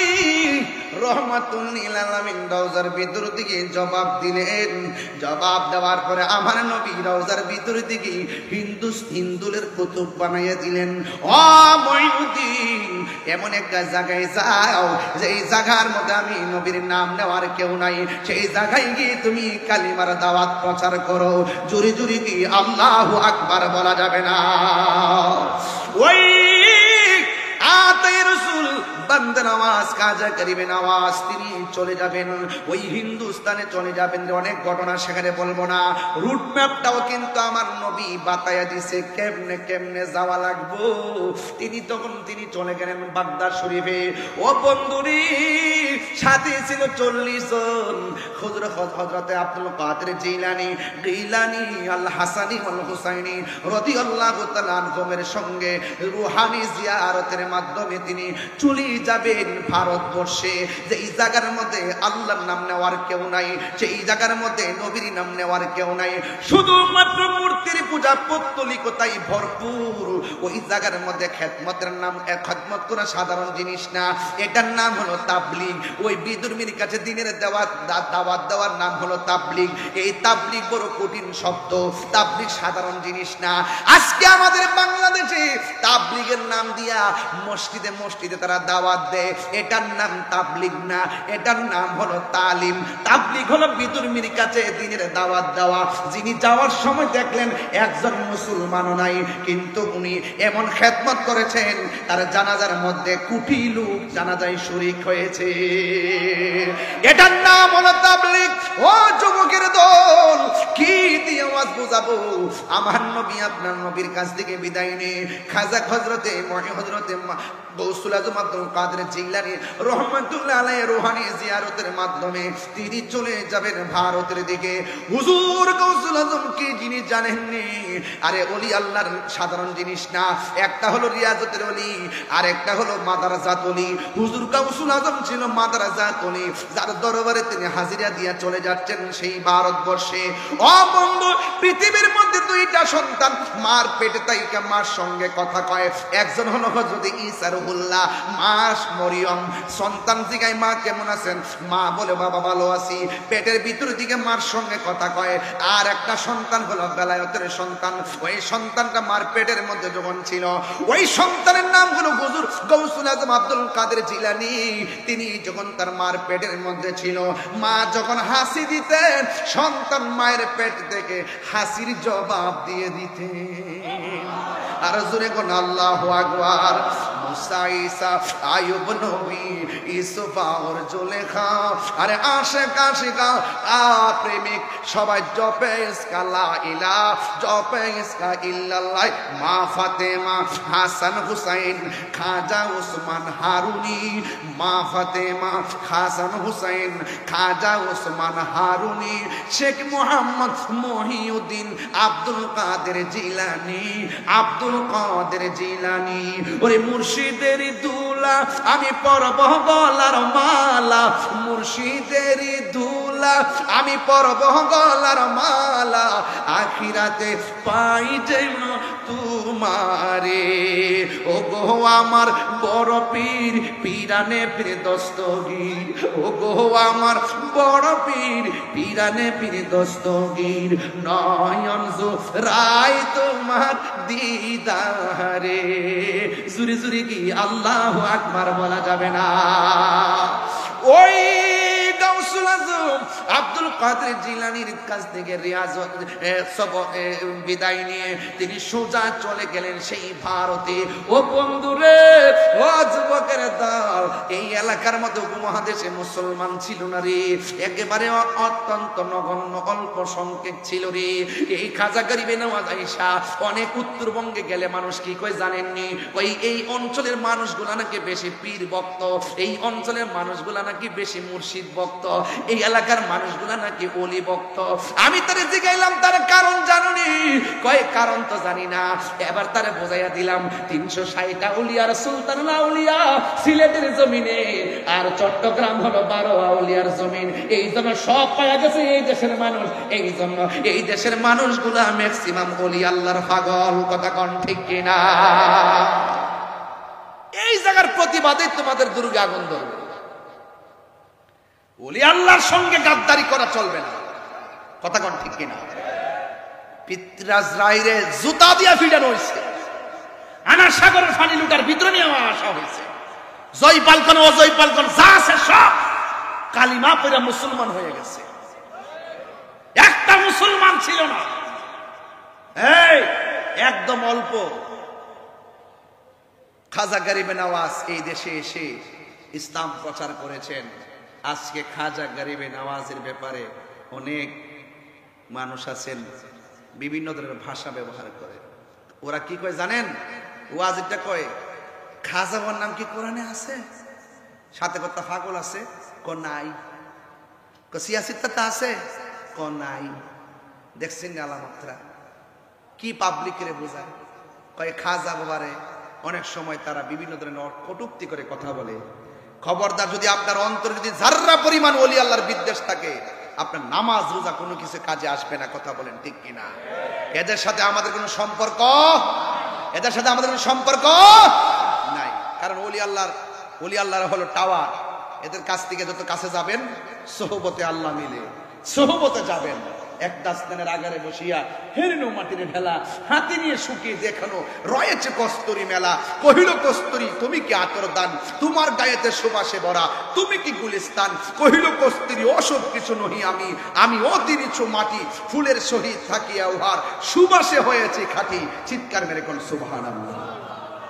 রহমাতুল লিল আলামিন রওজার ভিতর থেকে জবাব দিলেন। জবাব দেওয়ার পরে আমার নবী রওজার ভিতর থেকে হিন্দুলের কুতুব বানাইয়া দিলেন। ও মঈনুদ্দিন, এমন একটা জায়গায় যাও যেই জায়গার মধ্যে আমি নবীর নাম নেওয়ার কেউ নাই, সেই জায়গায় গিয়ে তুমি কালিমার দাওয়াত প্রচার করো। জোরে জোরে কি আল্লাহু আকবার বলা যাবে না? ওই আতে রাসূল বান্দা নওয়াজ কাজা করিবে নওয়াজ, তিনি চলে যাবেন ওই হিন্দুস্তানে চলে যাবেন। অনেক ঘটনা সেখানে বলবো না, রুট ম্যাপটাও কিন্তু আমার নবী বাতায়া দিছে কেমনে কেমনে যাওয়া লাগবো। তিনি চলে গেলেন বাগদাদ শরীফে। ও বন্ধুরি, সাথে ছিল 40 জন। হযরতে আব্দুল কাদের জিলানী আল হাসানী ওয়াল হুসাইনী রাদিয়াল্লাহু তাআলা আনহুমের সঙ্গে রূহানি জিয়ারতের মাধ্যমে তিনি চলে যাবেন ভারতবর্ষে। যেই জায়গার মধ্যে আল্লাহর নাম নেওয়ার কেউ নাই, সেই জায়গার মধ্যে নবীর নাম নেওয়ার কেউ নাই, শুধুমাত্র মূর্তির পূজা পৌত্তলিকতাই ভরপুর। ওই জায়গার মধ্যে খেদমতের নাম, খেদমত করা সাধারণ জিনিস না, এটার নাম হলো তাবলীগ। ওই বিধর্মীর কাছে দিনের দাওয়াত দেওয়ার নাম হলো তাবলীগ। এই তাবলীগ বড় কঠিন শব্দ, তাবলীগ সাধারণ জিনিস না। আজকে আমাদের বাংলাদেশে তাবলীগের নাম দিয়া মসজিদে মসজিদে তারা দাওয়াত দেয়, এটার নাম তাবলীগ না, এটার নাম হলো তালিম। তাবলীগ হলো বিধর্মীর কাছে দিনের দাওয়াত দেওয়া। যিনি যাওয়ার সময় দেখলেন একজন মুসলমানও নাই, কিন্তু উনি এমন খেদমত করেছেন তার জানাজার মধ্যে কোটি লোক জানাজায় শরীক হয়েছে। এটার নাম হলো তাবলীগ। ও যুবকের দল, কি দিয়ে আওয়াজ বোঝাবো? আমার নবী আপনার নবীর কাছ থেকে বিদায় নিয়ে খাজা হযরতে গৌসুল আজম আব্দুল কাদের জিলানী রহমাতুল্লাহ আলাইহি রূহানি জিয়ারতের মাধ্যমে তিনি চলে যাবেন ভারতের দিকে। হুজুর গৌসুল আজম কি জিনিস জানেননি? আরে ওলি আল্লাহর সাধারণ জিনিস না, একটা হলো রিয়াজতের ওলি আর একটা হলো মাদারাজাত ওলি। হুজুর গৌসুল আজম ছিল মাদারাজাত ওলি, যার দরবারে তিনি হাজিরা দিয়া চলে যাচ্ছেন সেই ভারতবর্ষে। ও বন্ধু, পৃথিবীর মধ্যে দুইটা সন্তান মার পেটে তাইকা মার সঙ্গে কথা কয়। একজন হলো হযরত ঈসা রুহুল্লাহ, মা মরিয়ম। সন্তান জিগায় মা কেমন আছেন? মা বলে বাবা ভালো আছি। পেটের ভিতর দিকে মার সঙ্গে কথা কয়। আর একটা সন্তান হলো বেলায়েতের সন্তান। ওই সন্তানটা মার পেটের মধ্যে যখন ছিল, ওই সন্তানের নাম হলো হুজুর গৌসুল আজম আব্দুল কাদের জিলানী। তিনি যখন তার মার পেটের মধ্যে ছিল, মা যখন হাসি দিতেন, সন্তান মায়ের পেট থেকে হাসির জবাব দিয়ে দিতেন। আর জোরে কোন আল্লাহু আকবার। মুসা, ঈসা, আইয়ুব নবী, ইউসুফ আর জুলেখা, আরে আশিক আশিকা প্রেমিক সবাই জপে ইসকা লা ইলাহা, জপে ইসকা ইল্লাল্লাহ। মা ফাতেমা, হাসান হুসাইন, খাজা ওসমান হারুনি। মা ফাতেমা, হাসান হুসাইন, খাজা ওসমান হারুনি, শেখ মুহাম্মদ মহিউদ্দিন, আব্দুল কাদের জিলানী, আব্দুল কাদের জিলানী। ওরে মুর্শিদের দুলা আমি পরব গলার মালা, মুর্শিদের দুলা আমি পরব গলার মালা, আখিরাতে পাই যেন তোমারে। ও গো আমার বড় পীর, পিরানে পীর দস্তগীর। ও গো আমার বড় পীর, পিরানে পীর দস্তগীর। নয়ন জোড়ায় তোমার দিদারে। জুরি জুরি কি আল্লাহু আকবার বলা যাবে না? ওই গাউসুল আজম আব্দুল কাদের জিলানীর কাছ থেকে রিয়াজত বিদায় নিয়ে তিনি সোজা চলে গেলেন সেই ভারতে। ও বন্ধুরে, ও যুবকের দল, এই এলাকার মধ্যে উপমহাদেশে মুসলমান ছিল না রে, একেবারে অত্যন্ত নগণ্য অল্প সংখ্যক ছিল রে। এই খাজা গরিবে নওয়াজ আয়েশা অনেক উত্তরবঙ্গে গেলে মানুষ কি কয় জানেননি? ওই এই অঞ্চলের মানুষগুলা নাকি বেশি পীর ভক্ত, এই অঞ্চলের মানুষগুলা নাকি বেশি মুর্শিদ ভক্ত, এই এলাকার মানুষগুলা নাকি ওলি ভক্ত। আমি তারে জিগাইলাম তার কারণ জানি? কয় কারণ তো জানি না। এবার তারে বোঝাইয়া দিলাম 360টা উলিয়ার সুলতানুল আউলিয়া সিলেটের জমিনে, আর চট্টগ্রাম হলো 12 আউলিয়ার জমিন। এই জন্য সব পাওয়া গেছে এই দেশের মানুষ। এই জন্য এই দেশের মানুষগুলা ম্যাক্সিমাম ওলি আল্লাহর পাগল। কথা কোন ঠিক কিনা? এই জায়গার প্রতিবাদে তোমাদের দুর্গে আগুন ধরবে। ওলি আল্লাহর সঙ্গে গাদ্দারি করা চলবে না। কথা কোন ঠিক কিনা? পিতরাজ রাইরে জুতা দিয়া ফিডানো হয়েছে, আনার সাগরের পানি লুটার ভিতরে নিয়ে আসা হয়েছে। জয় পালকন অজয় পালকন যা আছে সব কালিমা পড়ে মুসলমান হয়ে গেছে। একটা মুসলমান ছিল না, এই একদম অল্প। খাজা গরিবে নওয়াজ এই দেশে এসে ইসলাম প্রচার করেছেন। আজকে খাজা গরিবে নওয়াজের ব্যাপারে অনেক মানুষ আছেন বিভিন্ন ধরনের ভাষা ব্যবহার করে। ওরা কি কয় জানেন? ওয়াজিবটা কয় খাজা ওর নাম কি কোরআনে আছে? সাথে কথা পাগল আছে, নাই। সিয়াসিত্তা আছে নাই। দেখছেন আলামতরা কি পাবলিকের বোঝায়। কয় খাজা বাবারে অনেক সময় তারা বিভিন্ন ধরনের কটূক্তি করে কথা বলে। খবরদার, যদি আপনার অন্তরে যদি যার্রা পরিমাণ ওলি আল্লাহর বিদ্বেষ থাকে, আপনার নামাজ রোজা কোনো কিছু কাজে আসবে না। কথা বলেন ঠিক কিনা? এদের সাথে আমাদের কোনো সম্পর্ক, এদের সাথে আমাদের কোনো সম্পর্ক নাই। কারণ ওলি আল্লাহর হলো টাওয়ার। এদের কাছ থেকে যত কাছে যাবেন সোহবতে আল্লাহ মিলে, সোহবতে যাবেন। এক দাস্তানের আগারে বসিয়া হেরিনো মাটির ঢেলা, হাতি নিয়ে শুকিয়ে দেখানো রয়েছে কস্তুরি মেলা। কহিল কস্তুরি তুমি কি আতর দান, তোমার গায়েতে সুবাসে ভরা, তুমি কি গুলিস্তান। কহিল কস্তুরি অসব কিছু নহি আমি, আমি অতি নিচু মাটি, ফুলের সহিত থাকিয়া উহার সুবাসে হয়েছে খাঁটি। চিৎকার মেরে কোন সুবহানাল্লাহ।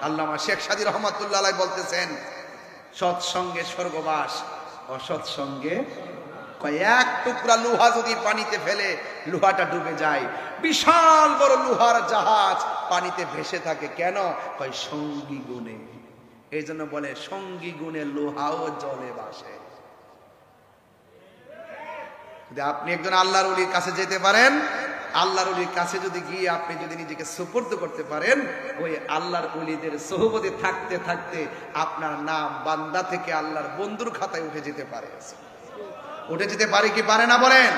আল্লামা শেখ সাদী রহমাতুল্লাহ আলাইহি বলতেছেন, সৎসঙ্গে স্বর্গবাস, অসৎসঙ্গে এক টুকরা লোহা যদি পানিতে ফেলে লোহাটা ডুবে যায়। বিশাল বড় লোহার জাহাজ পানিতে ভেসে থাকে কেন? কয় সঙ্গী গুণে। এই জন্য বলে সঙ্গী গুণে লোহাও জলে ভাসে। যদি আপনি একজন আল্লাহর ওলির কাছে যেতে পারেন, আল্লাহর ওলির কাছে যদি গিয়ে আপনি যদি নিজেকে সুপর্দ করতে পারেন, ওই আল্লাহর ওলিদের সোহবতে থাকতে থাকতে আপনার নাম বান্দা থেকে আল্লাহর বন্ধুর খাতায় উঠে যেতে পারে। উঠে যেতে পারে কি পারে না বলেন?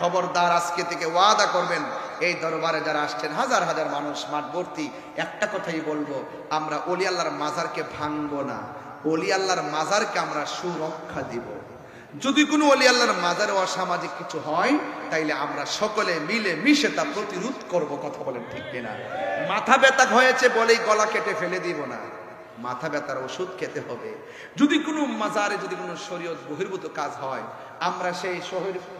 খবরদার, আজকে থেকে ওয়াদা করবেন, এই দরবারে যারা আসছেন হাজার হাজার মানুষ মাঠ ভর্তি, একটা কথাই বলবো, আমরা ওলি আল্লাহর মাজারকে ভাঙবো না, ওলি আল্লাহর মাজারকে আমরা সুরক্ষা দিব। যদি কোনো ওলি আল্লাহর মাজারে অসামাজিক কিছু হয়, তাইলে আমরা সকলে মিলে মিশে তা প্রতিরোধ করব। কথা বলেন ঠিক কিনা? মাথা ব্যথা হয়েছে বলেই গলা কেটে ফেলে দিব না, মাথা ব্যথার ওষুধ খেতে হবে। যদি কোনো মাজারে যদি কোনো শরীয়ত বহির্ভূত কাজ হয়, আমরা সেই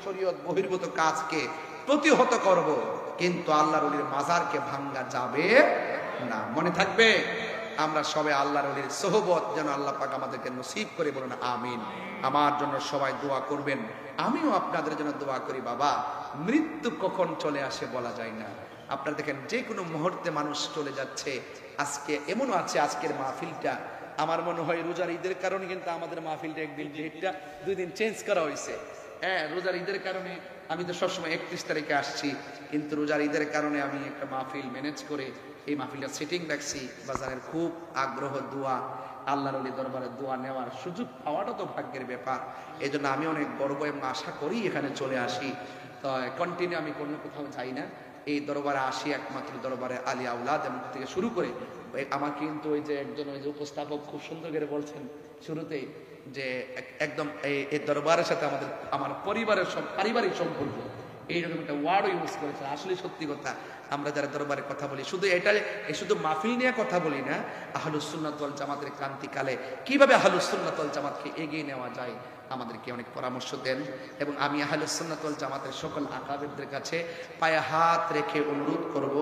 শরীয়ত বহির্ভূত কাজকে প্রতিহত করব, কিন্তু আল্লাহর ওলির মাজারকে ভাঙ্গা যাবে না। মনে থাকবে, আমরা সবাই আল্লাহর ওলির সোহবত যেন আল্লাহ পাক আমাদেরকে নসিব করে, বলুন আমিন। আমার জন্য সবাই দোয়া করবেন, আমিও আপনাদের জন্য দোয়া করি। বাবা, মৃত্যু কখন চলে আসে বলা যায় না। আপনারা দেখেন, যে কোনো মুহূর্তে মানুষ চলে যাচ্ছে। আজকে এমনও আছে, আজকের মাহফিলটা আমার মনে হয় রোজার ঈদের কারণে কিন্তু আমাদের মাহফিলটা একদিন ডেটটা 2 দিন চেঞ্জ করা হয়েছে। হ্যাঁ, রোজার ঈদের কারণে আমি তো সবসময় 31 তারিখে আসছি, কিন্তু রোজার ঈদের কারণে আমি একটা মাহফিল ম্যানেজ করে এই মাহফিলটা সেটিং রাখছি। বাজারের খুব আগ্রহ, দোয়া, আল্লাহর ওলি দরবারে দোয়া নেওয়ার সুযোগ পাওয়াটা তো ভাগ্যের ব্যাপার। এই জন্য আমি অনেক গর্ব এবং আশা করি এখানে চলে আসি। তো কন্টিনিউ আমি কোনো কোথাও যাই না, এই দরবারে আসি একমাত্র দরবারে আলী আউলাদ থেকে শুরু করে। আমার কিন্তু ওই যে একজন ওই যে উপস্থাপক খুব সুন্দর করে বলছেন শুরুতেই যে একদম এই দরবারের সাথে আমার পরিবারের পারিবারিক সম্পর্ক, এইরকম একটা ওয়ার্ডও ইউজ করেছে। আসলে সত্যি কথা, আমরা যারা দরবারে কথা বলি শুধু শুধু মাহফিল নিয়ে কথা বলি না, আহলুস সুন্নাত ওয়াল জামাতের ক্রান্তিকালে কিভাবে আহলুস সুন্নাত ওয়াল জামাতকে এগিয়ে নেওয়া যায় আমাদেরকে অনেক পরামর্শ দেন। এবং আমি আহলুস সুন্নাত ওয়াল জামাতের সকল আকাবেরদের কাছে পায়ে হাত রেখে অনুরোধ করব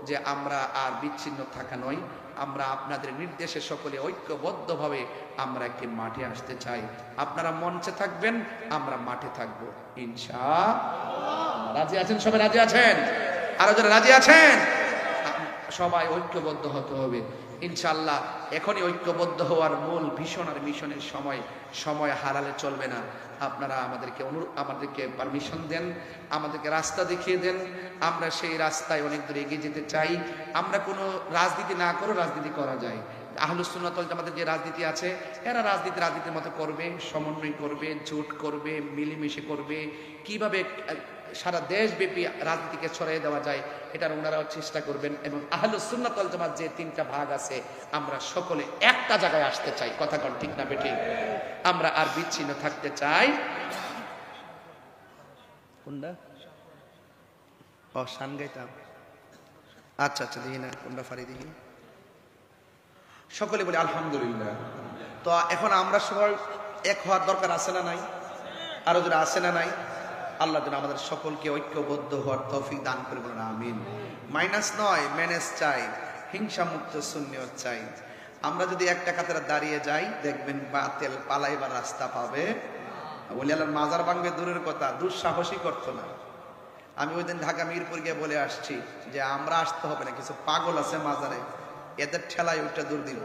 যে আমরা আর বিচ্ছিন্ন থাকা নয়, আমরা আপনাদের নির্দেশে সকলে ঐক্যবদ্ধভাবে আমরা একটি মাঠে আসতে চাই। আপনারা মঞ্চে থাকবেন, আমরা মাঠে থাকবো ইনশাআল্লাহ। রাজি আছেন? সবাই রাজি আছেন? আরো যারা রাজি আছেন, সবাই ঐক্যবদ্ধ হতে হবে ইনশাআল্লাহ। এখনই ঐক্যবদ্ধ হওয়ার মূল ভীষণ আর মিশনের সময় হারালে চলবে না। আপনারা আমাদেরকে পারমিশন দেন, আমাদেরকে রাস্তা দেখিয়ে দেন, আমরা সেই রাস্তায় অনেক দূর এগিয়ে যেতে চাই। আমরা কোনো রাজনীতি না করে রাজনীতি করা যায়। আহলুস সুন্নাত ওয়াল জামাতের যে রাজনীতি আছে, এরা রাজনীতির মতো করবে, সমন্বয় করবে, জোট করবে, মিলেমিশে করবে, কিভাবে সারা দেশব্যাপী রাজনীতিকে ছড়িয়ে দেওয়া যায় এটার ওনারাও চেষ্টা করবেন। এবং আহলুস সুন্নাত ওয়াল জামাত যে 3টা ভাগ আছে, আমরা সকলে একটা জায়গায় আসতে চাই। কথা কোন ঠিক না বেঠিক? আমরা আর বিচ্ছিন্ন থাকতে চাই। কোনটা? ও শান গাইতাম। আচ্ছা দেখি না কোনটা ফারি দেখি। সকলে বলি আলহামদুলিল্লাহ। তো এখন আমরা সবাই এক হওয়ার দরকার আছে না নাই? আরো যারা আছে না নাই? আল্লাহ যেন আমাদের সকলকে ঐক্যবদ্ধ হওয়ার তৌফিক দান করে, বলেন আমিন। মাইনাস নয়, ম্যানেজ চাই, হিংসা মুক্ত সুন্নিয়ত চাই। আমরা যদি একটা কাতারে দাঁড়িয়ে যাই, দেখবেন বাতিল পালাইবার রাস্তা পাবে। ওলি আল্লাহর মাজার ভাঙবে দূরের কথা, দুঃসাহসী করতো না। আমি ওই দিন ঢাকা মিরপুর গিয়ে বলে আসছি যে আমরা আসতে হবে না, কিছু পাগল আছে মাজারে, এদের ঠেলায় ওইটা দূর দিব।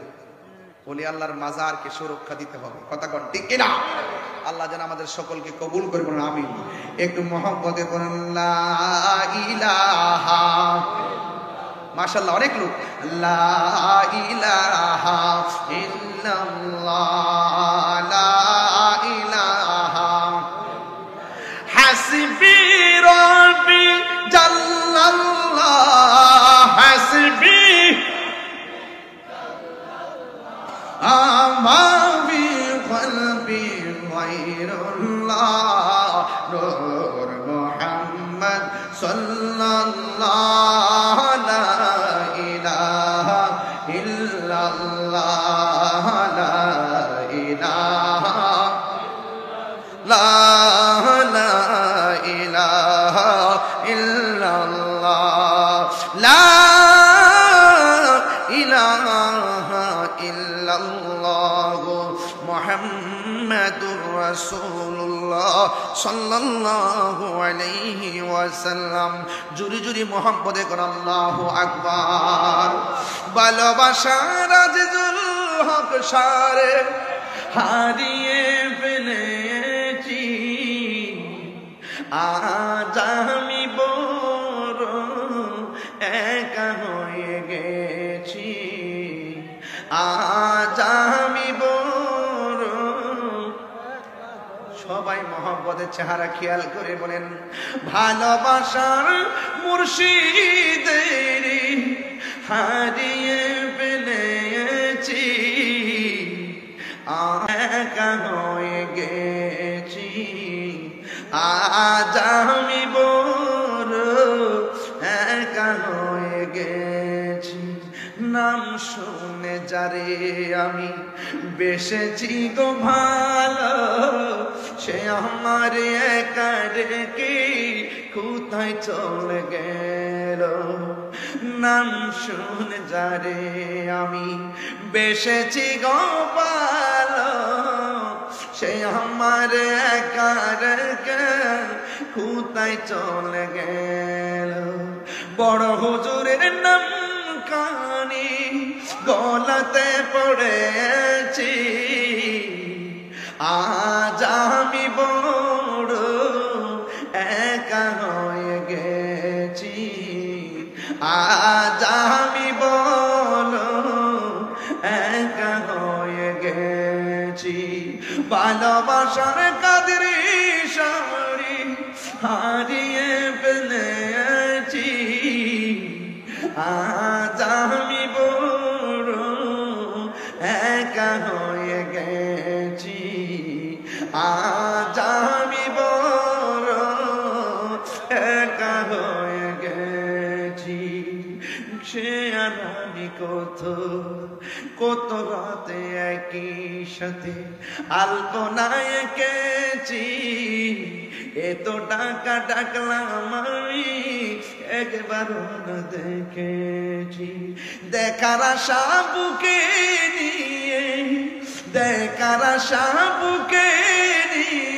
ওলি আল্লাহর মাজারকে সুরক্ষা দিতে হবে, কথা কন ঠিক কিনা? আল্লাহ যেন আমাদের সকলকে কবুল করে, বলুন আমিন। একটু মহব্বতে বলুন লা ইলাহা, মাশাআল্লাহ অনেক লোক, লা ইলাহা ইল্লাল্লাহ, লা ইলাহা হাসবি রাব্বি জাল্লাল্লাহ, হাসবি আমা বি কলবি গায়রুল্লাহ, নূর মুহাম্মদ সাল্লাল্লাহ, লা ইলাহা ইল্লাল্লাহ, লা ইলাহা, লা ইলাহা ইল্লাল্লাহ, লা ইলাহা ইল্লাল্লাহ, মুহাম্মাদুর রাসূলুল্লাহ সাল্লাল্লাহু আলাইহি ওয়াসাল্লাম। জুরি জুরি মুহাব্বতে কর আল্লাহু আকবার। ভালোবাসার আজিজুল হক সারে হারিয়ে ফেলেছি, আজ আমি বড় একা হয়ে গেছি, আজ আমি বড়। সবাই মহব্বতের চেহারা খেয়াল করে বলেন, ভালোবাসার মুর্শিদের হারিয়ে ফেলেছি, একা হয়ে গেছি, আজ আমি বড় একা হয়ে গেছি। নাম শুনে যারে আমি বেসেছি গো ভালো, সে আমার একা রেখে কোথায় চলে গেল। নাম শুনে যারে আমি বেসেছি গো ভালো, সে আমার একা রেখে কোথায় চলে গেল। বড় হুজুরের নাম কানি গলাতে পড়েছি, আজ আমি বড় একা হয়ে গেছি, আজ আমি বড় একা হয়ে গেছি। ভালোবাসার কাদেরি সারি হারিয়ে ফেলেছি, আজ আমি বড় একা হয়ে গেছি, আজ আমি বড় একা হয়ে গেছি। সে আর আমি কত কত রাতে একই সাথে আলপনায় এঁকেছি, এত টাকা ডাকলাম আমি একবারও না দেখেছি। দেখার আশা বুকে নিয়ে, দেখার আশা বুকে নিয়ে